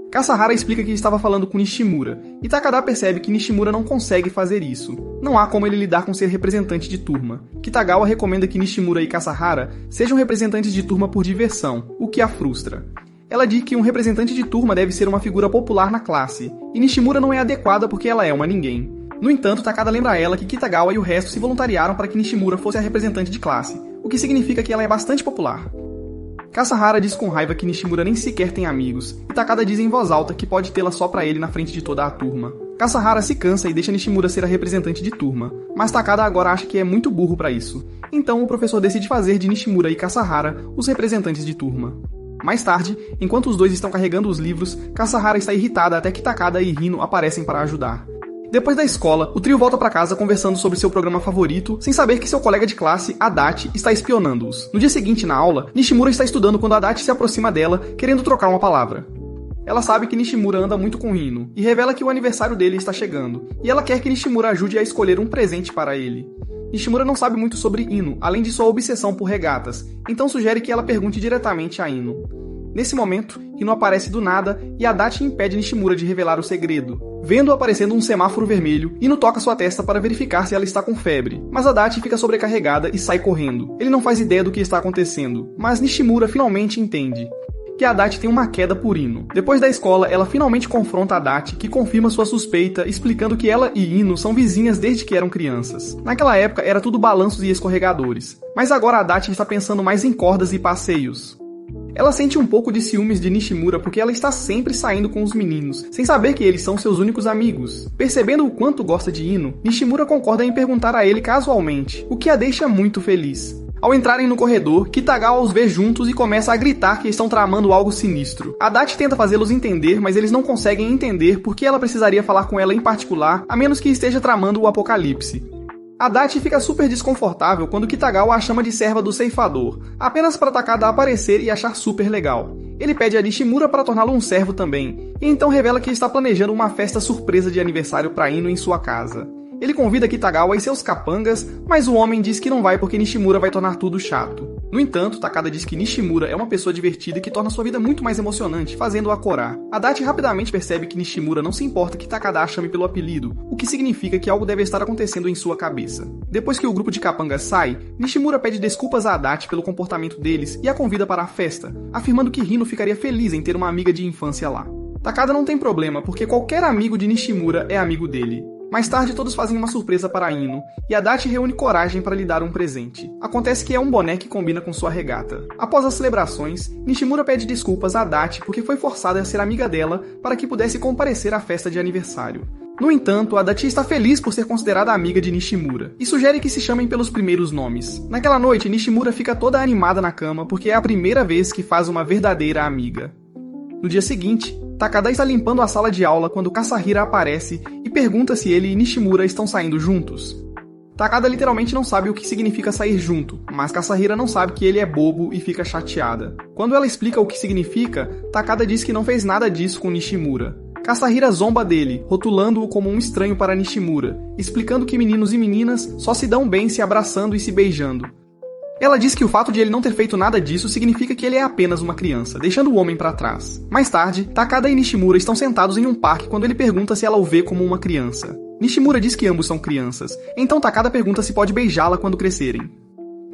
Kasahara explica que estava falando com Nishimura, e Takada percebe que Nishimura não consegue fazer isso. Não há como ele lidar com ser representante de turma. Kitagawa recomenda que Nishimura e Kasahara sejam representantes de turma por diversão, o que a frustra. Ela diz que um representante de turma deve ser uma figura popular na classe, e Nishimura não é adequada porque ela é uma ninguém. No entanto, Takada lembra a ela que Kitagawa e o resto se voluntariaram para que Nishimura fosse a representante de classe, o que significa que ela é bastante popular. Kasahara diz com raiva que Nishimura nem sequer tem amigos, e Takada diz em voz alta que pode tê-la só pra ele na frente de toda a turma. Kasahara se cansa e deixa Nishimura ser a representante de turma, mas Takada agora acha que é muito burro pra isso. Então o professor decide fazer de Nishimura e Kasahara os representantes de turma. Mais tarde, enquanto os dois estão carregando os livros, Kasahara está irritada até que Takada e Hino aparecem para ajudar. Depois da escola, o trio volta para casa conversando sobre seu programa favorito, sem saber que seu colega de classe, Adachi, está espionando-os. No dia seguinte, na aula, Nishimura está estudando quando Adachi se aproxima dela, querendo trocar uma palavra. Ela sabe que Nishimura anda muito com Hino, e revela que o aniversário dele está chegando, e ela quer que Nishimura ajude a escolher um presente para ele. Nishimura não sabe muito sobre Hino, além de sua obsessão por regatas, então sugere que ela pergunte diretamente a Hino. Nesse momento, Hino aparece do nada e Adachi impede Nishimura de revelar o segredo. Vendo aparecendo um semáforo vermelho, Hino toca sua testa para verificar se ela está com febre, mas Adachi fica sobrecarregada e sai correndo. Ele não faz ideia do que está acontecendo, mas Nishimura finalmente entende que Adachi tem uma queda por Hino. Depois da escola, ela finalmente confronta Adachi, que confirma sua suspeita, explicando que ela e Hino são vizinhas desde que eram crianças. Naquela época, era tudo balanços e escorregadores, mas agora Adachi está pensando mais em cordas e passeios. Ela sente um pouco de ciúmes de Nishimura porque ela está sempre saindo com os meninos, sem saber que eles são seus únicos amigos. Percebendo o quanto gosta de Hino, Nishimura concorda em perguntar a ele casualmente, o que a deixa muito feliz. Ao entrarem no corredor, Kitagawa os vê juntos e começa a gritar que estão tramando algo sinistro. Adachi tenta fazê-los entender, mas eles não conseguem entender por que ela precisaria falar com ela em particular, a menos que esteja tramando o apocalipse. Adachi fica super desconfortável quando Kitagawa a chama de serva do ceifador, apenas para Takada aparecer e achar super legal. Ele pede a Nishimura para torná-lo um servo também, e então revela que está planejando uma festa surpresa de aniversário para Hino em sua casa. Ele convida Kitagawa e seus capangas, mas o homem diz que não vai porque Nishimura vai tornar tudo chato. No entanto, Takada diz que Nishimura é uma pessoa divertida que torna sua vida muito mais emocionante, fazendo-a corar. Adachi rapidamente percebe que Nishimura não se importa que Takada a chame pelo apelido, o que significa que algo deve estar acontecendo em sua cabeça. Depois que o grupo de capangas sai, Nishimura pede desculpas a Adachi pelo comportamento deles e a convida para a festa, afirmando que Hino ficaria feliz em ter uma amiga de infância lá. Takada não tem problema, porque qualquer amigo de Nishimura é amigo dele. Mais tarde, todos fazem uma surpresa para Hino, e Adachi reúne coragem para lhe dar um presente. Acontece que é um boné que combina com sua regata. Após as celebrações, Nishimura pede desculpas a Adachi porque foi forçada a ser amiga dela para que pudesse comparecer à festa de aniversário. No entanto, Adachi está feliz por ser considerada amiga de Nishimura, e sugere que se chamem pelos primeiros nomes. Naquela noite, Nishimura fica toda animada na cama porque é a primeira vez que faz uma verdadeira amiga. No dia seguinte, Takada está limpando a sala de aula quando Kasahira aparece e pergunta se ele e Nishimura estão saindo juntos. Takada literalmente não sabe o que significa sair junto, mas Kasahira não sabe que ele é bobo e fica chateada. Quando ela explica o que significa, Takada diz que não fez nada disso com Nishimura. Kasahira zomba dele, rotulando-o como um estranho para Nishimura, explicando que meninos e meninas só se dão bem se abraçando e se beijando. Ela diz que o fato de ele não ter feito nada disso significa que ele é apenas uma criança, deixando o homem para trás. Mais tarde, Takada e Nishimura estão sentados em um parque quando ele pergunta se ela o vê como uma criança. Nishimura diz que ambos são crianças, então Takada pergunta se pode beijá-la quando crescerem.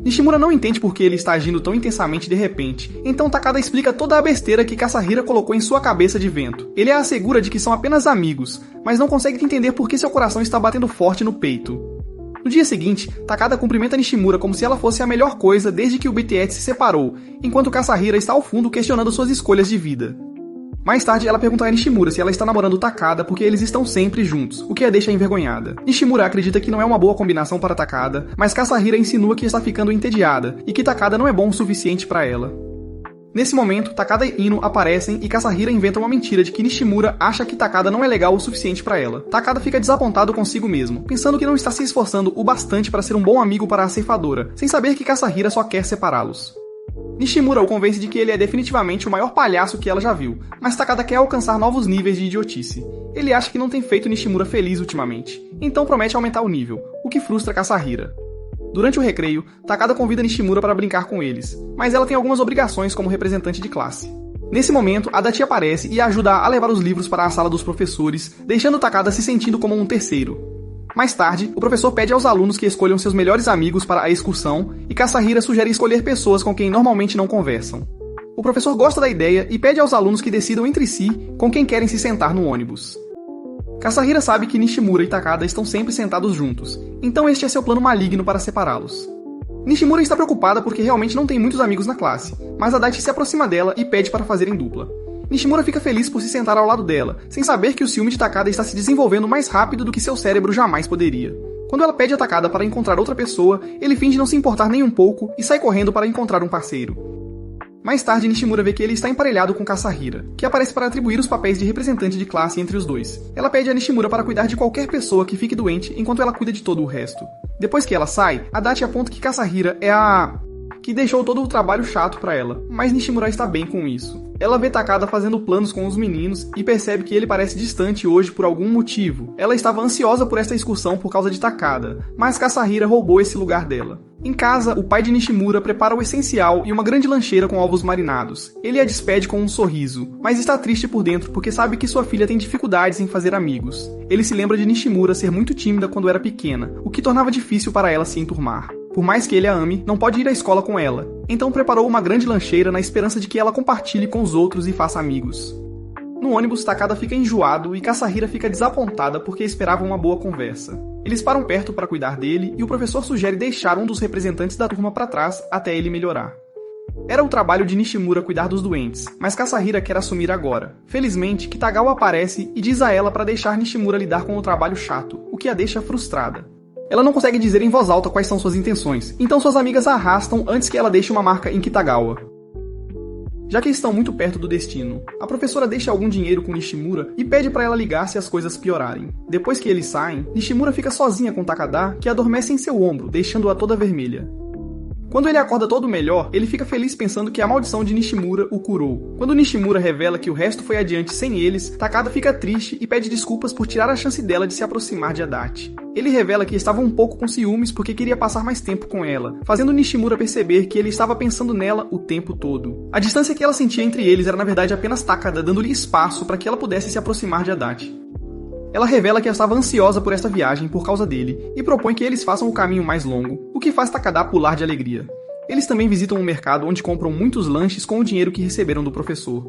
Nishimura não entende por que ele está agindo tão intensamente de repente, então Takada explica toda a besteira que Kasahira colocou em sua cabeça de vento. Ele a assegura de que são apenas amigos, mas não consegue entender por que seu coração está batendo forte no peito. No dia seguinte, Takada cumprimenta Nishimura como se ela fosse a melhor coisa desde que o BTS se separou, enquanto Kasahira está ao fundo questionando suas escolhas de vida. Mais tarde, ela pergunta a Nishimura se ela está namorando Takada porque eles estão sempre juntos, o que a deixa envergonhada. Nishimura acredita que não é uma boa combinação para Takada, mas Kasahira insinua que está ficando entediada e que Takada não é bom o suficiente para ela. Nesse momento, Takada e Ino aparecem e Kasahira inventa uma mentira de que Nishimura acha que Takada não é legal o suficiente para ela. Takada fica desapontado consigo mesmo, pensando que não está se esforçando o bastante para ser um bom amigo para a ceifadora, sem saber que Kasahira só quer separá-los. Nishimura o convence de que ele é definitivamente o maior palhaço que ela já viu, mas Takada quer alcançar novos níveis de idiotice. Ele acha que não tem feito Nishimura feliz ultimamente, então promete aumentar o nível, o que frustra Kasahira. Durante o recreio, Takada convida Nishimura para brincar com eles, mas ela tem algumas obrigações como representante de classe. Nesse momento, Adachi aparece e ajuda a levar os livros para a sala dos professores, deixando Takada se sentindo como um terceiro. Mais tarde, o professor pede aos alunos que escolham seus melhores amigos para a excursão e Kasahira sugere escolher pessoas com quem normalmente não conversam. O professor gosta da ideia e pede aos alunos que decidam entre si com quem querem se sentar no ônibus. Kasahira sabe que Nishimura e Takada estão sempre sentados juntos, então este é seu plano maligno para separá-los. Nishimura está preocupada porque realmente não tem muitos amigos na classe, mas Adachi se aproxima dela e pede para fazerem dupla. Nishimura fica feliz por se sentar ao lado dela, sem saber que o ciúme de Takada está se desenvolvendo mais rápido do que seu cérebro jamais poderia. Quando ela pede a Takada para encontrar outra pessoa, ele finge não se importar nem um pouco e sai correndo para encontrar um parceiro. Mais tarde, Nishimura vê que ele está emparelhado com Kasahira, que aparece para atribuir os papéis de representante de classe entre os dois. Ela pede a Nishimura para cuidar de qualquer pessoa que fique doente enquanto ela cuida de todo o resto. Depois que ela sai, Adachi aponta que Kasahira é a que deixou todo o trabalho chato para ela, mas Nishimura está bem com isso. Ela vê Takada fazendo planos com os meninos e percebe que ele parece distante hoje por algum motivo. Ela estava ansiosa por esta excursão por causa de Takada, mas Kasahira roubou esse lugar dela. Em casa, o pai de Nishimura prepara o essencial e uma grande lancheira com ovos marinados. Ele a despede com um sorriso, mas está triste por dentro porque sabe que sua filha tem dificuldades em fazer amigos. Ele se lembra de Nishimura ser muito tímida quando era pequena, o que tornava difícil para ela se enturmar. Por mais que ele a ame, não pode ir à escola com ela, então preparou uma grande lancheira na esperança de que ela compartilhe com os outros e faça amigos. No ônibus, Takada fica enjoado e Kasahira fica desapontada porque esperava uma boa conversa. Eles param perto para cuidar dele e o professor sugere deixar um dos representantes da turma para trás até ele melhorar. Era o trabalho de Nishimura cuidar dos doentes, mas Kasahira quer assumir agora. Felizmente, Kitagawa aparece e diz a ela para deixar Nishimura lidar com o trabalho chato, o que a deixa frustrada. Ela não consegue dizer em voz alta quais são suas intenções, então suas amigas a arrastam antes que ela deixe uma marca em Kitagawa. Já que estão muito perto do destino, a professora deixa algum dinheiro com Nishimura e pede para ela ligar se as coisas piorarem. Depois que eles saem, Nishimura fica sozinha com Takada, que adormece em seu ombro, deixando-a toda vermelha. Quando ele acorda todo melhor, ele fica feliz pensando que a maldição de Nishimura o curou. Quando Nishimura revela que o resto foi adiante sem eles, Takada fica triste e pede desculpas por tirar a chance dela de se aproximar de Adachi. Ele revela que estava um pouco com ciúmes porque queria passar mais tempo com ela, fazendo Nishimura perceber que ele estava pensando nela o tempo todo. A distância que ela sentia entre eles era na verdade apenas Takada dando-lhe espaço para que ela pudesse se aproximar de Adachi. Ela revela que estava ansiosa por esta viagem por causa dele e propõe que eles façam o caminho mais longo, o que faz Takada pular de alegria. Eles também visitam um mercado onde compram muitos lanches com o dinheiro que receberam do professor.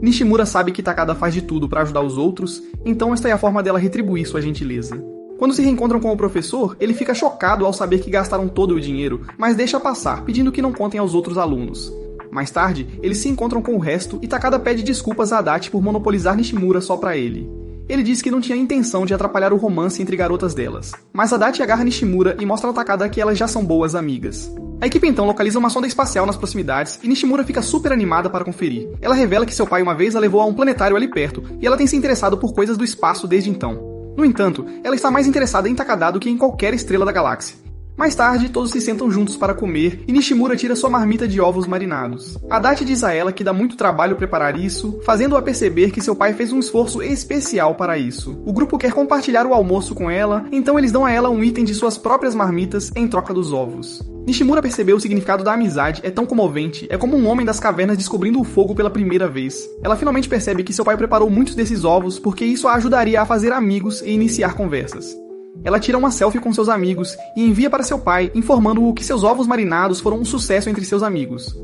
Nishimura sabe que Takada faz de tudo para ajudar os outros, então esta é a forma dela retribuir sua gentileza. Quando se reencontram com o professor, ele fica chocado ao saber que gastaram todo o dinheiro, mas deixa passar, pedindo que não contem aos outros alunos. Mais tarde, eles se encontram com o resto e Takada pede desculpas a Adachi por monopolizar Nishimura só pra ele. Ele diz que não tinha intenção de atrapalhar o romance entre garotas delas, mas Adachi agarra Nishimura e mostra a Takada que elas já são boas amigas. A equipe então localiza uma sonda espacial nas proximidades e Nishimura fica super animada para conferir. Ela revela que seu pai uma vez a levou a um planetário ali perto e ela tem se interessado por coisas do espaço desde então. No entanto, ela está mais interessada em Takada do que em qualquer estrela da galáxia. Mais tarde, todos se sentam juntos para comer e Nishimura tira sua marmita de ovos marinados. Adachi diz a ela que dá muito trabalho preparar isso, fazendo-a perceber que seu pai fez um esforço especial para isso. O grupo quer compartilhar o almoço com ela, então eles dão a ela um item de suas próprias marmitas em troca dos ovos. Nishimura percebeu o significado da amizade é tão comovente, é como um homem das cavernas descobrindo o fogo pela primeira vez. Ela finalmente percebe que seu pai preparou muitos desses ovos porque isso a ajudaria a fazer amigos e iniciar conversas. Ela tira uma selfie com seus amigos e envia para seu pai, informando-o que seus ovos marinados foram um sucesso entre seus amigos.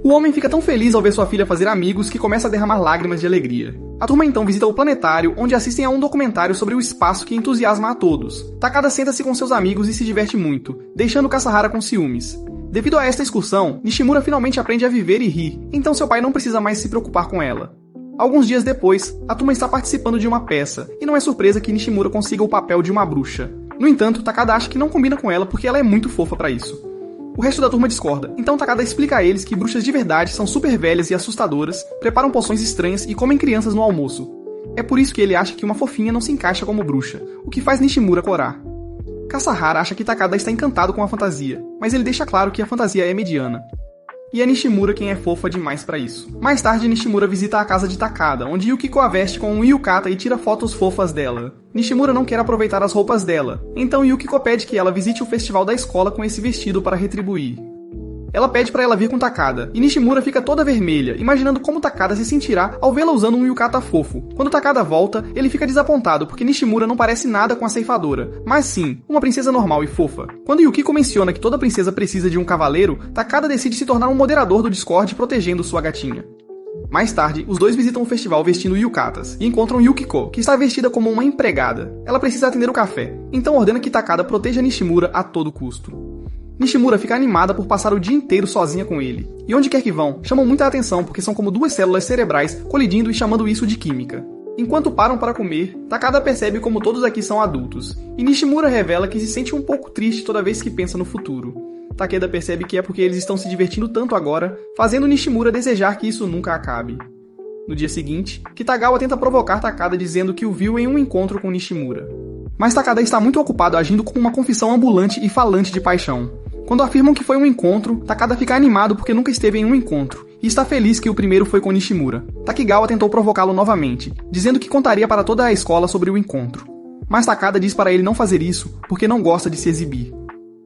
O homem fica tão feliz ao ver sua filha fazer amigos que começa a derramar lágrimas de alegria. A turma então visita o planetário, onde assistem a um documentário sobre o espaço que entusiasma a todos. Takada senta-se com seus amigos e se diverte muito, deixando Kasahara com ciúmes. Devido a esta excursão, Nishimura finalmente aprende a viver e rir, então seu pai não precisa mais se preocupar com ela. Alguns dias depois, a turma está participando de uma peça, e não é surpresa que Nishimura consiga o papel de uma bruxa. No entanto, Takada acha que não combina com ela porque ela é muito fofa para isso. O resto da turma discorda, então Takada explica a eles que bruxas de verdade são super velhas e assustadoras, preparam poções estranhas e comem crianças no almoço. É por isso que ele acha que uma fofinha não se encaixa como bruxa, o que faz Nishimura corar. Kasahara acha que Takada está encantado com a fantasia, mas ele deixa claro que a fantasia é mediana. E é Nishimura quem é fofa demais pra isso. Mais tarde, Nishimura visita a casa de Takada, onde Yukiko a veste com um yukata e tira fotos fofas dela. Nishimura não quer aproveitar as roupas dela, então Yukiko pede que ela visite o festival da escola com esse vestido para retribuir. Ela pede pra ela vir com Takada, e Nishimura fica toda vermelha, imaginando como Takada se sentirá ao vê-la usando um yukata fofo. Quando Takada volta, ele fica desapontado porque Nishimura não parece nada com a ceifadora, mas sim, uma princesa normal e fofa. Quando Yukiko menciona que toda princesa precisa de um cavaleiro, Takada decide se tornar um moderador do Discord protegendo sua gatinha. Mais tarde, os dois visitam o festival vestindo yukatas, e encontram Yukiko, que está vestida como uma empregada. Ela precisa atender o café, então ordena que Takada proteja Nishimura a todo custo. Nishimura fica animada por passar o dia inteiro sozinha com ele, e onde quer que vão, chamam muita atenção porque são como duas células cerebrais colidindo e chamando isso de química. Enquanto param para comer, Takada percebe como todos aqui são adultos, e Nishimura revela que se sente um pouco triste toda vez que pensa no futuro. Takeda percebe que é porque eles estão se divertindo tanto agora, fazendo Nishimura desejar que isso nunca acabe. No dia seguinte, Kitagawa tenta provocar Takada dizendo que o viu em um encontro com Nishimura. Mas Takada está muito ocupado agindo como uma confissão ambulante e falante de paixão. Quando afirmam que foi um encontro, Takada fica animado porque nunca esteve em um encontro, e está feliz que o primeiro foi com Nishimura. Takigawa tentou provocá-lo novamente, dizendo que contaria para toda a escola sobre o encontro. Mas Takada diz para ele não fazer isso, porque não gosta de se exibir.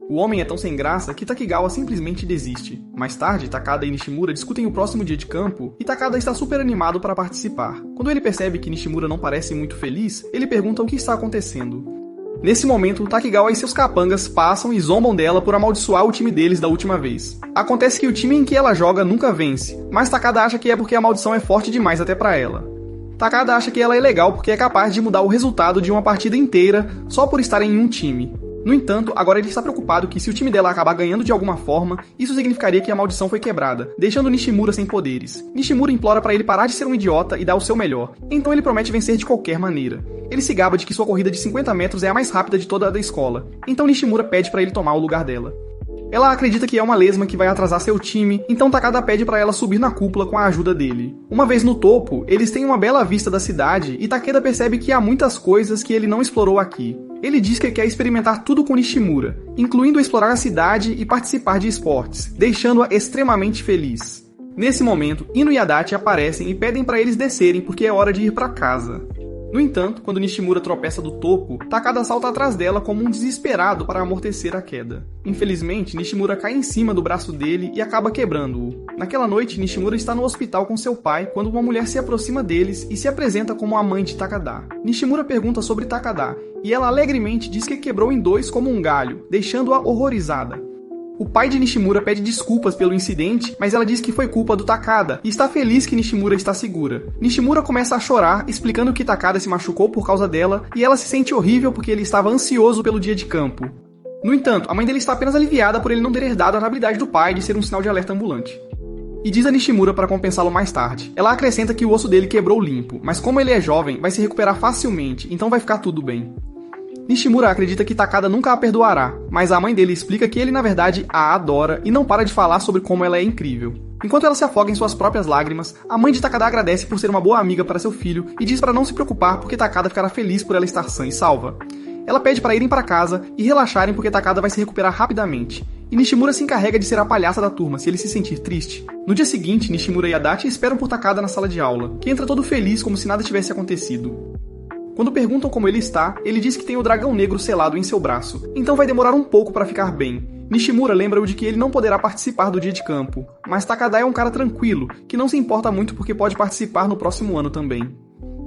O homem é tão sem graça que Takigawa simplesmente desiste. Mais tarde, Takada e Nishimura discutem o próximo dia de campo, e Takada está super animado para participar. Quando ele percebe que Nishimura não parece muito feliz, ele pergunta o que está acontecendo. Nesse momento, Takigawa e seus capangas passam e zombam dela por amaldiçoar o time deles da última vez. Acontece que o time em que ela joga nunca vence, mas Takada acha que é porque a maldição é forte demais até pra ela. Takada acha que ela é legal porque é capaz de mudar o resultado de uma partida inteira só por estar em um time. No entanto, agora ele está preocupado que se o time dela acabar ganhando de alguma forma, isso significaria que a maldição foi quebrada, deixando Nishimura sem poderes. Nishimura implora para ele parar de ser um idiota e dar o seu melhor, então ele promete vencer de qualquer maneira. Ele se gaba de que sua corrida de 50 metros é a mais rápida de toda a da escola, então Nishimura pede para ele tomar o lugar dela. Ela acredita que é uma lesma que vai atrasar seu time, então Takada pede para ela subir na cúpula com a ajuda dele. Uma vez no topo, eles têm uma bela vista da cidade e Takeda percebe que há muitas coisas que ele não explorou aqui. Ele diz que quer experimentar tudo com Nishimura, incluindo explorar a cidade e participar de esportes, deixando-a extremamente feliz. Nesse momento, Ino e Adachi aparecem e pedem para eles descerem porque é hora de ir para casa. No entanto, quando Nishimura tropeça do topo, Takada salta atrás dela como um desesperado para amortecer a queda. Infelizmente, Nishimura cai em cima do braço dele e acaba quebrando-o. Naquela noite, Nishimura está no hospital com seu pai quando uma mulher se aproxima deles e se apresenta como a mãe de Takada. Nishimura pergunta sobre Takada, e ela alegremente diz que quebrou em dois como um galho, deixando-a horrorizada. O pai de Nishimura pede desculpas pelo incidente, mas ela diz que foi culpa do Takada, e está feliz que Nishimura está segura. Nishimura começa a chorar, explicando que Takada se machucou por causa dela, e ela se sente horrível porque ele estava ansioso pelo dia de campo. No entanto, a mãe dele está apenas aliviada por ele não ter herdado a habilidade do pai de ser um sinal de alerta ambulante. E diz a Nishimura para compensá-lo mais tarde. Ela acrescenta que o osso dele quebrou limpo, mas como ele é jovem, vai se recuperar facilmente, então vai ficar tudo bem. Nishimura acredita que Takada nunca a perdoará, mas a mãe dele explica que ele na verdade a adora e não para de falar sobre como ela é incrível. Enquanto ela se afoga em suas próprias lágrimas, a mãe de Takada agradece por ser uma boa amiga para seu filho e diz para não se preocupar porque Takada ficará feliz por ela estar sã e salva. Ela pede para irem para casa e relaxarem porque Takada vai se recuperar rapidamente. E Nishimura se encarrega de ser a palhaça da turma se ele se sentir triste. No dia seguinte, Nishimura e Adachi esperam por Takada na sala de aula, que entra todo feliz como se nada tivesse acontecido. Quando perguntam como ele está, ele diz que tem o dragão negro selado em seu braço, então vai demorar um pouco para ficar bem. Nishimura lembra-o de que ele não poderá participar do dia de campo, mas Takada é um cara tranquilo, que não se importa muito porque pode participar no próximo ano também.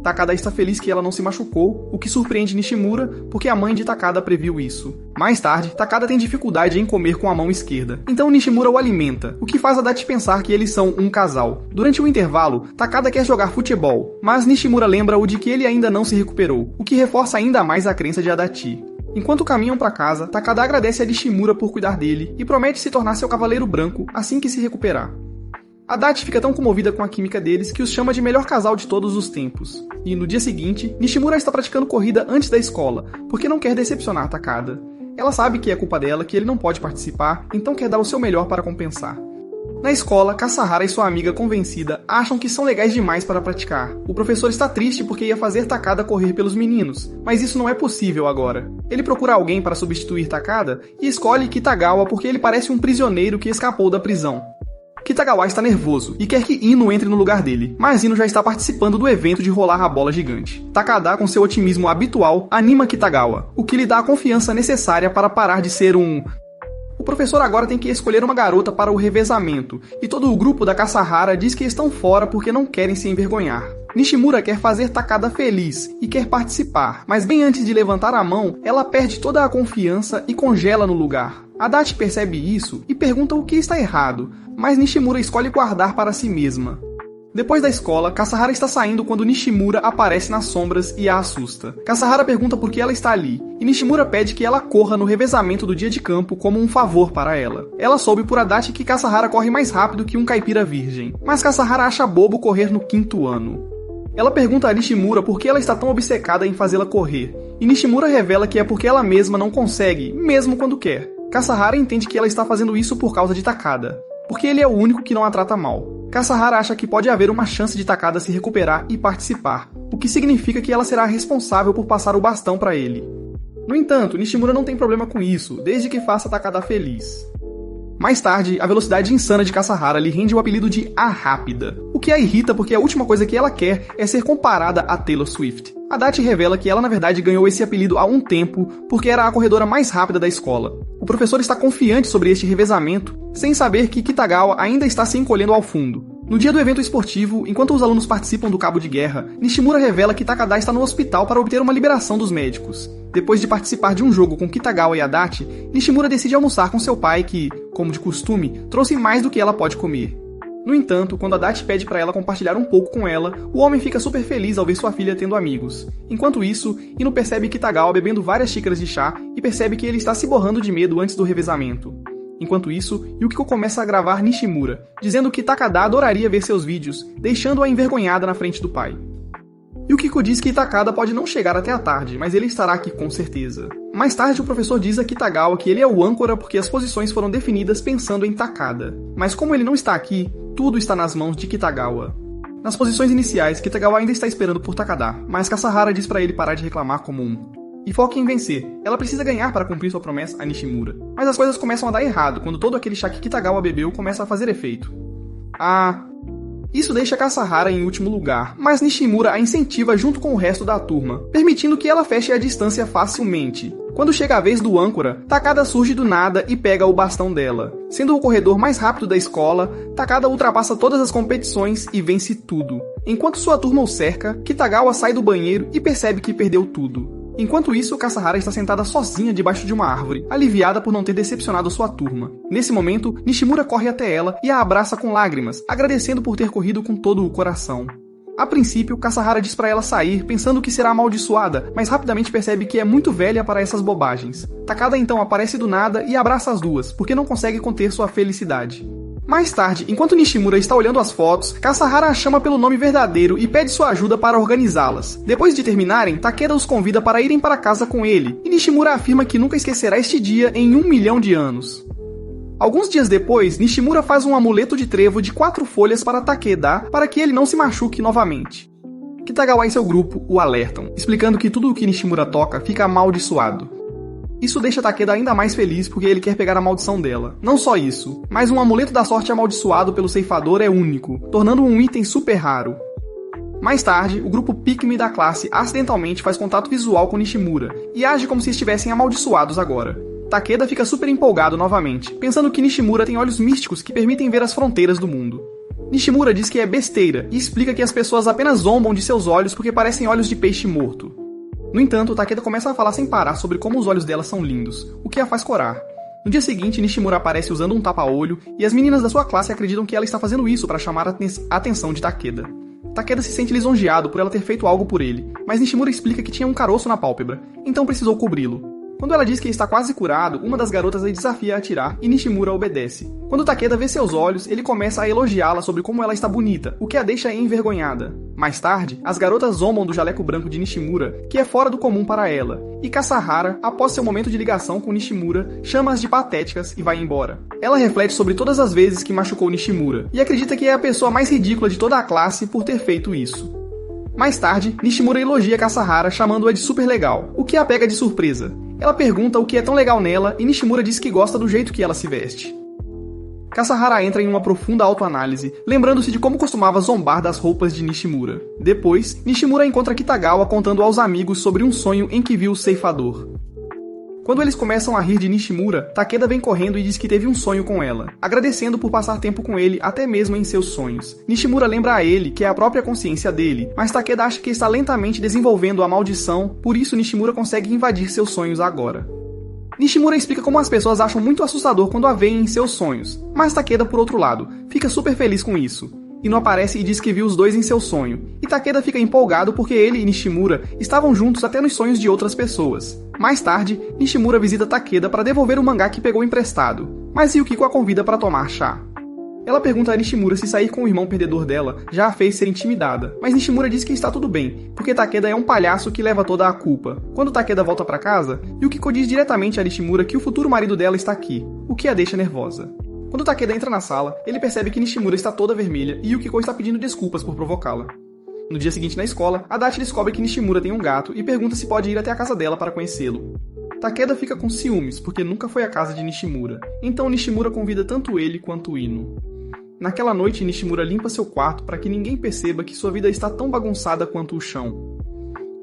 Takada está feliz que ela não se machucou, o que surpreende Nishimura, porque a mãe de Takada previu isso. Mais tarde, Takada tem dificuldade em comer com a mão esquerda, então Nishimura o alimenta, o que faz Adachi pensar que eles são um casal. Durante o intervalo, Takada quer jogar futebol, mas Nishimura lembra-o de que ele ainda não se recuperou, o que reforça ainda mais a crença de Adachi. Enquanto caminham para casa, Takada agradece a Nishimura por cuidar dele e promete se tornar seu cavaleiro branco assim que se recuperar. Adachi fica tão comovida com a química deles que os chama de melhor casal de todos os tempos. E no dia seguinte, Nishimura está praticando corrida antes da escola, porque não quer decepcionar Takada. Ela sabe que é culpa dela, que ele não pode participar, então quer dar o seu melhor para compensar. Na escola, Kasahara e sua amiga convencida acham que são legais demais para praticar. O professor está triste porque ia fazer Takada correr pelos meninos, mas isso não é possível agora. Ele procura alguém para substituir Takada e escolhe Kitagawa porque ele parece um prisioneiro que escapou da prisão. Kitagawa está nervoso e quer que Ino entre no lugar dele, mas Ino já está participando do evento de rolar a bola gigante. Takada, com seu otimismo habitual, anima Kitagawa, o que lhe dá a confiança necessária para parar de ser um... O professor agora tem que escolher uma garota para o revezamento, e todo o grupo da Kasahara diz que estão fora porque não querem se envergonhar. Nishimura quer fazer Takada feliz e quer participar, mas bem antes de levantar a mão, ela perde toda a confiança e congela no lugar. Adachi percebe isso e pergunta o que está errado, mas Nishimura escolhe guardar para si mesma. Depois da escola, Kasahara está saindo quando Nishimura aparece nas sombras e a assusta. Kasahara pergunta por que ela está ali, e Nishimura pede que ela corra no revezamento do dia de campo como um favor para ela. Ela soube por Adachi que Kasahara corre mais rápido que um caipira virgem, mas Kasahara acha bobo correr no 5º ano. Ela pergunta a Nishimura por que ela está tão obcecada em fazê-la correr, e Nishimura revela que é porque ela mesma não consegue, mesmo quando quer. Kasahara entende que ela está fazendo isso por causa de Takada, porque ele é o único que não a trata mal. Kasahara acha que pode haver uma chance de Takada se recuperar e participar, o que significa que ela será responsável por passar o bastão para ele. No entanto, Nishimura não tem problema com isso, desde que faça Takada feliz. Mais tarde, a velocidade insana de Kasahara lhe rende o apelido de A Rápida, o que a irrita porque a última coisa que ela quer é ser comparada a Taylor Swift. Adachi revela que ela na verdade ganhou esse apelido há um tempo porque era a corredora mais rápida da escola. O professor está confiante sobre este revezamento, sem saber que Kitagawa ainda está se encolhendo ao fundo. No dia do evento esportivo, enquanto os alunos participam do cabo de guerra, Nishimura revela que Takada está no hospital para obter uma liberação dos médicos. Depois de participar de um jogo com Kitagawa e Adachi, Nishimura decide almoçar com seu pai que, como de costume, trouxe mais do que ela pode comer. No entanto, quando Adachi pede para ela compartilhar um pouco com ela, o homem fica super feliz ao ver sua filha tendo amigos. Enquanto isso, Ino percebe Kitagawa bebendo várias xícaras de chá e percebe que ele está se borrando de medo antes do revezamento. Enquanto isso, Yukiko começa a gravar Nishimura, dizendo que Takada adoraria ver seus vídeos, deixando-a envergonhada na frente do pai. Yukiko diz que Takada pode não chegar até a tarde, mas ele estará aqui com certeza. Mais tarde, o professor diz a Kitagawa que ele é o âncora porque as posições foram definidas pensando em Takada. Mas como ele não está aqui, tudo está nas mãos de Kitagawa. Nas posições iniciais, Kitagawa ainda está esperando por Takada, mas Kasahara diz para ele parar de reclamar como e foca em vencer. Ela precisa ganhar para cumprir sua promessa a Nishimura. Mas as coisas começam a dar errado quando todo aquele chá que Kitagawa bebeu começa a fazer efeito. Isso deixa Kasahara em último lugar, mas Nishimura a incentiva junto com o resto da turma, permitindo que ela feche a distância facilmente. Quando chega a vez do âncora, Takada surge do nada e pega o bastão dela. Sendo o corredor mais rápido da escola, Takada ultrapassa todas as competições e vence tudo. Enquanto sua turma o cerca, Kitagawa sai do banheiro e percebe que perdeu tudo. Enquanto isso, Kasahara está sentada sozinha debaixo de uma árvore, aliviada por não ter decepcionado sua turma. Nesse momento, Nishimura corre até ela e a abraça com lágrimas, agradecendo por ter corrido com todo o coração. A princípio, Kasahara diz para ela sair, pensando que será amaldiçoada, mas rapidamente percebe que é muito velha para essas bobagens. Takada então aparece do nada e abraça as duas, porque não consegue conter sua felicidade. Mais tarde, enquanto Nishimura está olhando as fotos, Kasahara a chama pelo nome verdadeiro e pede sua ajuda para organizá-las. Depois de terminarem, Takeda os convida para irem para casa com ele, e Nishimura afirma que nunca esquecerá este dia em 1 milhão de anos. Alguns dias depois, Nishimura faz um amuleto de trevo de 4 folhas para Takeda para que ele não se machuque novamente. Kitagawa e seu grupo o alertam, explicando que tudo o que Nishimura toca fica amaldiçoado. Isso deixa Takeda ainda mais feliz porque ele quer pegar a maldição dela. Não só isso, mas um amuleto da sorte amaldiçoado pelo ceifador é único, tornando um item super raro. Mais tarde, o grupo Pikmin da classe acidentalmente faz contato visual com Nishimura e age como se estivessem amaldiçoados agora. Takeda fica super empolgado novamente, pensando que Nishimura tem olhos místicos que permitem ver as fronteiras do mundo. Nishimura diz que é besteira e explica que as pessoas apenas zombam de seus olhos porque parecem olhos de peixe morto. No entanto, Takeda começa a falar sem parar sobre como os olhos dela são lindos, o que a faz corar. No dia seguinte, Nishimura aparece usando um tapa-olho e as meninas da sua classe acreditam que ela está fazendo isso para chamar a atenção de Takeda. Takeda se sente lisonjeado por ela ter feito algo por ele, mas Nishimura explica que tinha um caroço na pálpebra, então precisou cobri-lo. Quando ela diz que está quase curado, uma das garotas a desafia a atirar e Nishimura obedece. Quando Takeda vê seus olhos, ele começa a elogiá-la sobre como ela está bonita, o que a deixa envergonhada. Mais tarde, as garotas zombam do jaleco branco de Nishimura, que é fora do comum para ela, e Kasahara, após seu momento de ligação com Nishimura, chama-as de patéticas e vai embora. Ela reflete sobre todas as vezes que machucou Nishimura, e acredita que é a pessoa mais ridícula de toda a classe por ter feito isso. Mais tarde, Nishimura elogia Kasahara chamando-a de super legal, o que a pega de surpresa. Ela pergunta o que é tão legal nela e Nishimura diz que gosta do jeito que ela se veste. Kasahara entra em uma profunda autoanálise, lembrando-se de como costumava zombar das roupas de Nishimura. Depois, Nishimura encontra Kitagawa contando aos amigos sobre um sonho em que viu o ceifador. Quando eles começam a rir de Nishimura, Takeda vem correndo e diz que teve um sonho com ela, agradecendo por passar tempo com ele até mesmo em seus sonhos. Nishimura lembra a ele que é a própria consciência dele, mas Takeda acha que está lentamente desenvolvendo a maldição, por isso Nishimura consegue invadir seus sonhos agora. Nishimura explica como as pessoas acham muito assustador quando a veem em seus sonhos, mas Takeda, por outro lado, fica super feliz com isso. Ino aparece e diz que viu os dois em seu sonho, e Takeda fica empolgado porque ele e Nishimura estavam juntos até nos sonhos de outras pessoas. Mais tarde, Nishimura visita Takeda para devolver o mangá que pegou emprestado, mas Yukiko a convida para tomar chá. Ela pergunta a Nishimura se sair com o irmão perdedor dela já a fez ser intimidada, mas Nishimura diz que está tudo bem, porque Takeda é um palhaço que leva toda a culpa. Quando Takeda volta para casa, Yukiko diz diretamente a Nishimura que o futuro marido dela está aqui, o que a deixa nervosa. Quando Takeda entra na sala, ele percebe que Nishimura está toda vermelha e Yukiko está pedindo desculpas por provocá-la. No dia seguinte na escola, Adachi descobre que Nishimura tem um gato e pergunta se pode ir até a casa dela para conhecê-lo. Takeda fica com ciúmes, porque nunca foi à casa de Nishimura, então Nishimura convida tanto ele quanto Ino. Naquela noite, Nishimura limpa seu quarto para que ninguém perceba que sua vida está tão bagunçada quanto o chão.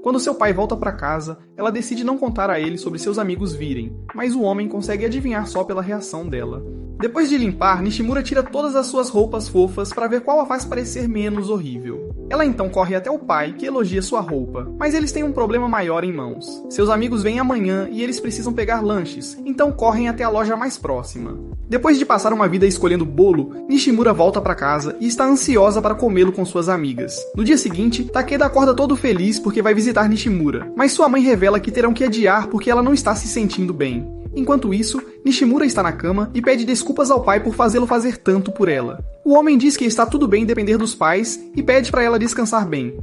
Quando seu pai volta para casa, ela decide não contar a ele sobre seus amigos virem, mas o homem consegue adivinhar só pela reação dela. Depois de limpar, Nishimura tira todas as suas roupas fofas para ver qual a faz parecer menos horrível. Ela então corre até o pai, que elogia sua roupa, mas eles têm um problema maior em mãos. Seus amigos vêm amanhã e eles precisam pegar lanches, então correm até a loja mais próxima. Depois de passar uma vida escolhendo bolo, Nishimura volta para casa e está ansiosa para comê-lo com suas amigas. No dia seguinte, Takeda acorda todo feliz porque vai visitar Nishimura, mas sua mãe revela que terão que adiar porque ela não está se sentindo bem. Enquanto isso, Nishimura está na cama e pede desculpas ao pai por fazê-lo fazer tanto por ela. O homem diz que está tudo bem depender dos pais e pede para ela descansar bem.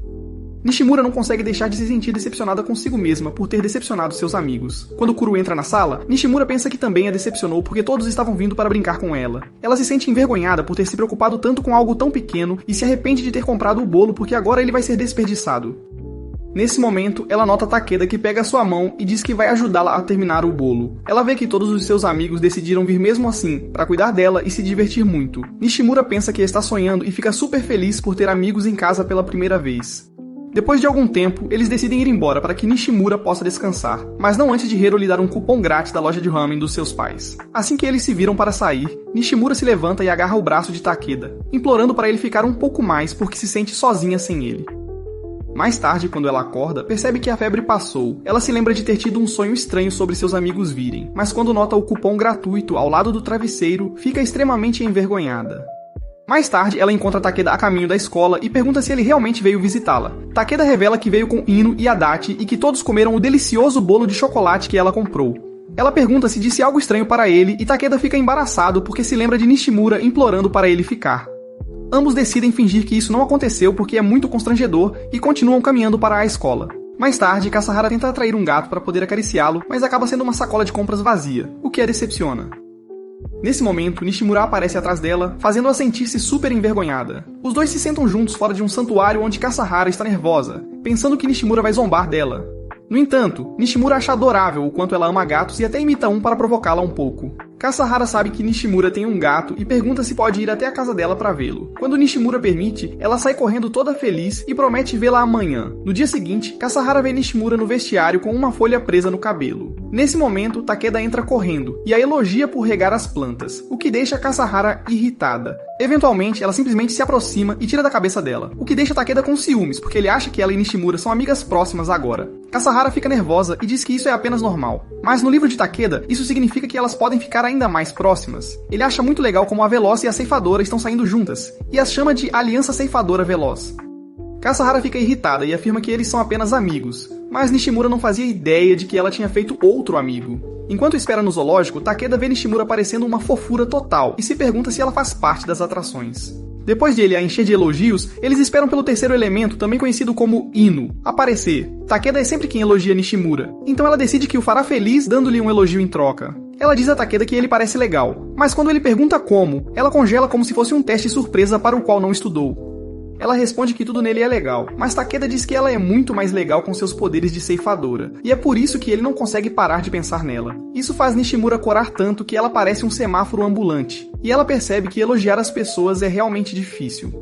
Nishimura não consegue deixar de se sentir decepcionada consigo mesma por ter decepcionado seus amigos. Quando Kuro entra na sala, Nishimura pensa que também a decepcionou porque todos estavam vindo para brincar com ela. Ela se sente envergonhada por ter se preocupado tanto com algo tão pequeno e se arrepende de ter comprado o bolo porque agora ele vai ser desperdiçado. Nesse momento, ela nota Takeda que pega sua mão e diz que vai ajudá-la a terminar o bolo. Ela vê que todos os seus amigos decidiram vir mesmo assim, para cuidar dela e se divertir muito. Nishimura pensa que está sonhando e fica super feliz por ter amigos em casa pela primeira vez. Depois de algum tempo, eles decidem ir embora para que Nishimura possa descansar, mas não antes de Hiro lhe dar um cupom grátis da loja de ramen dos seus pais. Assim que eles se viram para sair, Nishimura se levanta e agarra o braço de Takeda, implorando para ele ficar um pouco mais porque se sente sozinha sem ele. Mais tarde, quando ela acorda, percebe que a febre passou. Ela se lembra de ter tido um sonho estranho sobre seus amigos virem, mas quando nota o cupom gratuito ao lado do travesseiro, fica extremamente envergonhada. Mais tarde, ela encontra Takeda a caminho da escola e pergunta se ele realmente veio visitá-la. Takeda revela que veio com Ino e Adachi e que todos comeram o delicioso bolo de chocolate que ela comprou. Ela pergunta se disse algo estranho para ele e Takeda fica embaraçado porque se lembra de Nishimura implorando para ele ficar. Ambos decidem fingir que isso não aconteceu porque é muito constrangedor e continuam caminhando para a escola. Mais tarde, Kasahara tenta atrair um gato para poder acariciá-lo, mas acaba sendo uma sacola de compras vazia, o que a decepciona. Nesse momento, Nishimura aparece atrás dela, fazendo-a sentir-se super envergonhada. Os dois se sentam juntos fora de um santuário onde Kasahara está nervosa, pensando que Nishimura vai zombar dela. No entanto, Nishimura acha adorável o quanto ela ama gatos e até imita um para provocá-la um pouco. Kasahara sabe que Nishimura tem um gato e pergunta se pode ir até a casa dela para vê-lo. Quando Nishimura permite, ela sai correndo toda feliz e promete vê-la amanhã. No dia seguinte, Kasahara vê Nishimura no vestiário com uma folha presa no cabelo. Nesse momento, Takeda entra correndo e a elogia por regar as plantas, o que deixa Kasahara irritada. Eventualmente, ela simplesmente se aproxima e tira da cabeça dela, o que deixa Takeda com ciúmes, porque ele acha que ela e Nishimura são amigas próximas agora. Kasahara fica nervosa e diz que isso é apenas normal. Mas no livro de Takeda, isso significa que elas podem ficar ainda mais próximas. Ele acha muito legal como a Veloz e a Ceifadora estão saindo juntas, e as chama de Aliança Ceifadora Veloz. Kasahara fica irritada e afirma que eles são apenas amigos, mas Nishimura não fazia ideia de que ela tinha feito outro amigo. Enquanto espera no zoológico, Takeda vê Nishimura parecendo uma fofura total e se pergunta se ela faz parte das atrações. Depois de ele a encher de elogios, eles esperam pelo terceiro elemento, também conhecido como Ino, aparecer. Takeda é sempre quem elogia Nishimura, então ela decide que o fará feliz dando-lhe um elogio em troca. Ela diz a Takeda que ele parece legal, mas quando ele pergunta como, ela congela como se fosse um teste surpresa para o qual não estudou. Ela responde que tudo nele é legal, mas Takeda diz que ela é muito mais legal com seus poderes de ceifadora, e é por isso que ele não consegue parar de pensar nela. Isso faz Nishimura corar tanto que ela parece um semáforo ambulante, e ela percebe que elogiar as pessoas é realmente difícil.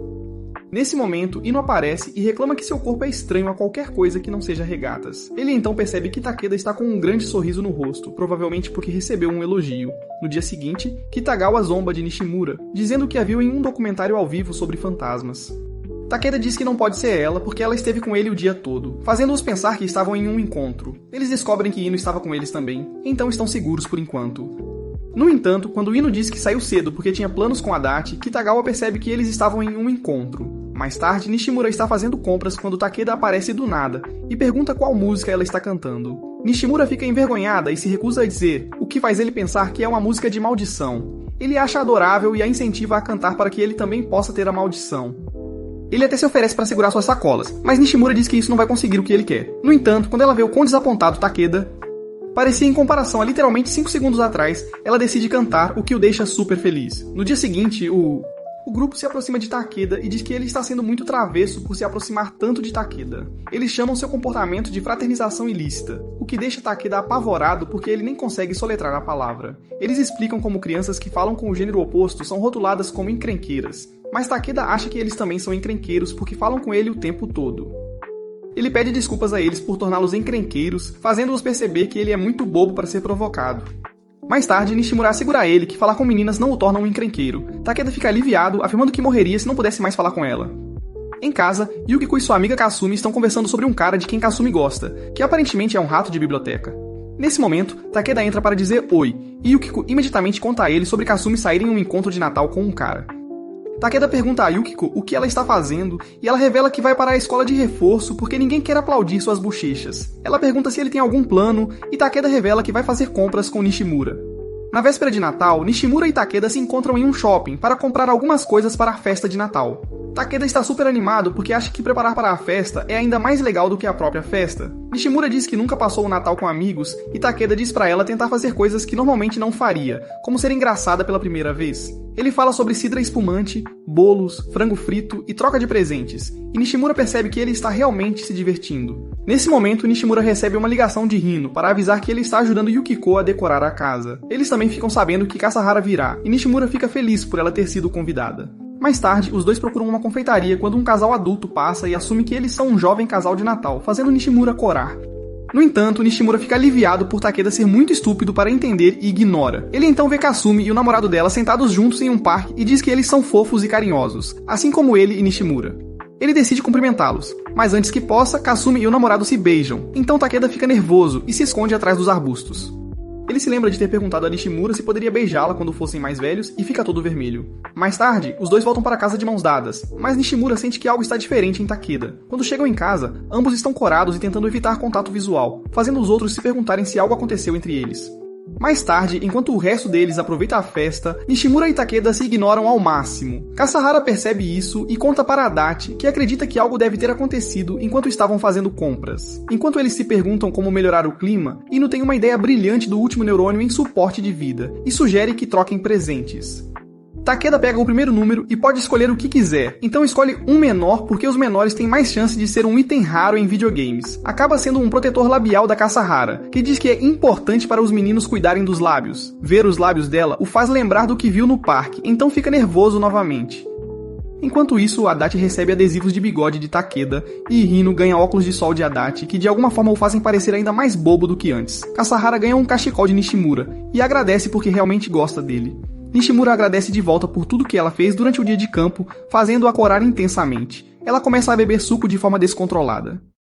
Nesse momento, Ino aparece e reclama que seu corpo é estranho a qualquer coisa que não seja regatas. Ele então percebe que Takeda está com um grande sorriso no rosto, provavelmente porque recebeu um elogio. No dia seguinte, Kitagawa zomba de Nishimura, dizendo que a viu em um documentário ao vivo sobre fantasmas. Takeda diz que não pode ser ela porque ela esteve com ele o dia todo, fazendo-os pensar que estavam em um encontro. Eles descobrem que Ino estava com eles também, então estão seguros por enquanto. No entanto, quando Ino diz que saiu cedo porque tinha planos com Adachi, Kitagawa percebe que eles estavam em um encontro. Mais tarde, Nishimura está fazendo compras quando Takeda aparece do nada e pergunta qual música ela está cantando. Nishimura fica envergonhada e se recusa a dizer, o que faz ele pensar que é uma música de maldição. Ele acha adorável e a incentiva a cantar para que ele também possa ter a maldição. Ele até se oferece para segurar suas sacolas, mas Nishimura diz que isso não vai conseguir o que ele quer. No entanto, quando ela vê o quão desapontado Takeda parecia em comparação a literalmente 5 segundos atrás, ela decide cantar, o que o deixa super feliz. No dia seguinte, o grupo se aproxima de Takeda e diz que ele está sendo muito travesso por se aproximar tanto de Takeda. Eles chamam seu comportamento de fraternização ilícita, o que deixa Takeda apavorado porque ele nem consegue soletrar a palavra. Eles explicam como crianças que falam com o gênero oposto são rotuladas como encrenqueiras, mas Takeda acha que eles também são encrenqueiros porque falam com ele o tempo todo. Ele pede desculpas a eles por torná-los encrenqueiros, fazendo-os perceber que ele é muito bobo para ser provocado. Mais tarde, Nishimura assegura a ele que falar com meninas não o torna um encrenqueiro. Takeda fica aliviado, afirmando que morreria se não pudesse mais falar com ela. Em casa, Yukiko e sua amiga Kasumi estão conversando sobre um cara de quem Kasumi gosta, que aparentemente é um rato de biblioteca. Nesse momento, Takeda entra para dizer oi, e Yukiko imediatamente conta a ele sobre Kasumi sair em um encontro de Natal com um cara. Takeda pergunta a Yukiko o que ela está fazendo e ela revela que vai para a escola de reforço porque ninguém quer aplaudir suas bochechas. Ela pergunta se ele tem algum plano e Takeda revela que vai fazer compras com Nishimura. Na véspera de Natal, Nishimura e Takeda se encontram em um shopping para comprar algumas coisas para a festa de Natal. Takeda está super animado porque acha que preparar para a festa é ainda mais legal do que a própria festa. Nishimura diz que nunca passou o Natal com amigos e Takeda diz para ela tentar fazer coisas que normalmente não faria, como ser engraçada pela primeira vez. Ele fala sobre cidra espumante, bolos, frango frito e troca de presentes, e Nishimura percebe que ele está realmente se divertindo. Nesse momento, Nishimura recebe uma ligação de Hino para avisar que ele está ajudando Yukiko a decorar a casa. Eles também ficam sabendo que Kasahara virá, e Nishimura fica feliz por ela ter sido convidada. Mais tarde, os dois procuram uma confeitaria quando um casal adulto passa e assume que eles são um jovem casal de Natal, fazendo Nishimura corar. No entanto, Nishimura fica aliviado por Takeda ser muito estúpido para entender e ignora. Ele então vê Kasumi e o namorado dela sentados juntos em um parque e diz que eles são fofos e carinhosos, assim como ele e Nishimura. Ele decide cumprimentá-los, mas antes que possa, Kasumi e o namorado se beijam, então Takeda fica nervoso e se esconde atrás dos arbustos. Ele se lembra de ter perguntado a Nishimura se poderia beijá-la quando fossem mais velhos e fica todo vermelho. Mais tarde, os dois voltam para casa de mãos dadas, mas Nishimura sente que algo está diferente em Takeda. Quando chegam em casa, ambos estão corados e tentando evitar contato visual, fazendo os outros se perguntarem se algo aconteceu entre eles. Mais tarde, enquanto o resto deles aproveita a festa, Nishimura e Takeda se ignoram ao máximo. Kasahara percebe isso e conta para Adachi que acredita que algo deve ter acontecido enquanto estavam fazendo compras. Enquanto eles se perguntam como melhorar o clima, Ino tem uma ideia brilhante do último neurônio em suporte de vida e sugere que troquem presentes. Takeda pega o primeiro número e pode escolher o que quiser, então escolhe um menor porque os menores têm mais chance de ser um item raro em videogames. Acaba sendo um protetor labial da Kasahara, que diz que é importante para os meninos cuidarem dos lábios. Ver os lábios dela o faz lembrar do que viu no parque, então fica nervoso novamente. Enquanto isso, Adachi recebe adesivos de bigode de Takeda e Hino ganha óculos de sol de Adachi, que de alguma forma o fazem parecer ainda mais bobo do que antes. Kasahara ganha um cachecol de Nishimura e agradece porque realmente gosta dele. Nishimura agradece de volta por tudo que ela fez durante o dia de campo, fazendo-a corar intensamente. Ela começa a beber suco de forma descontrolada.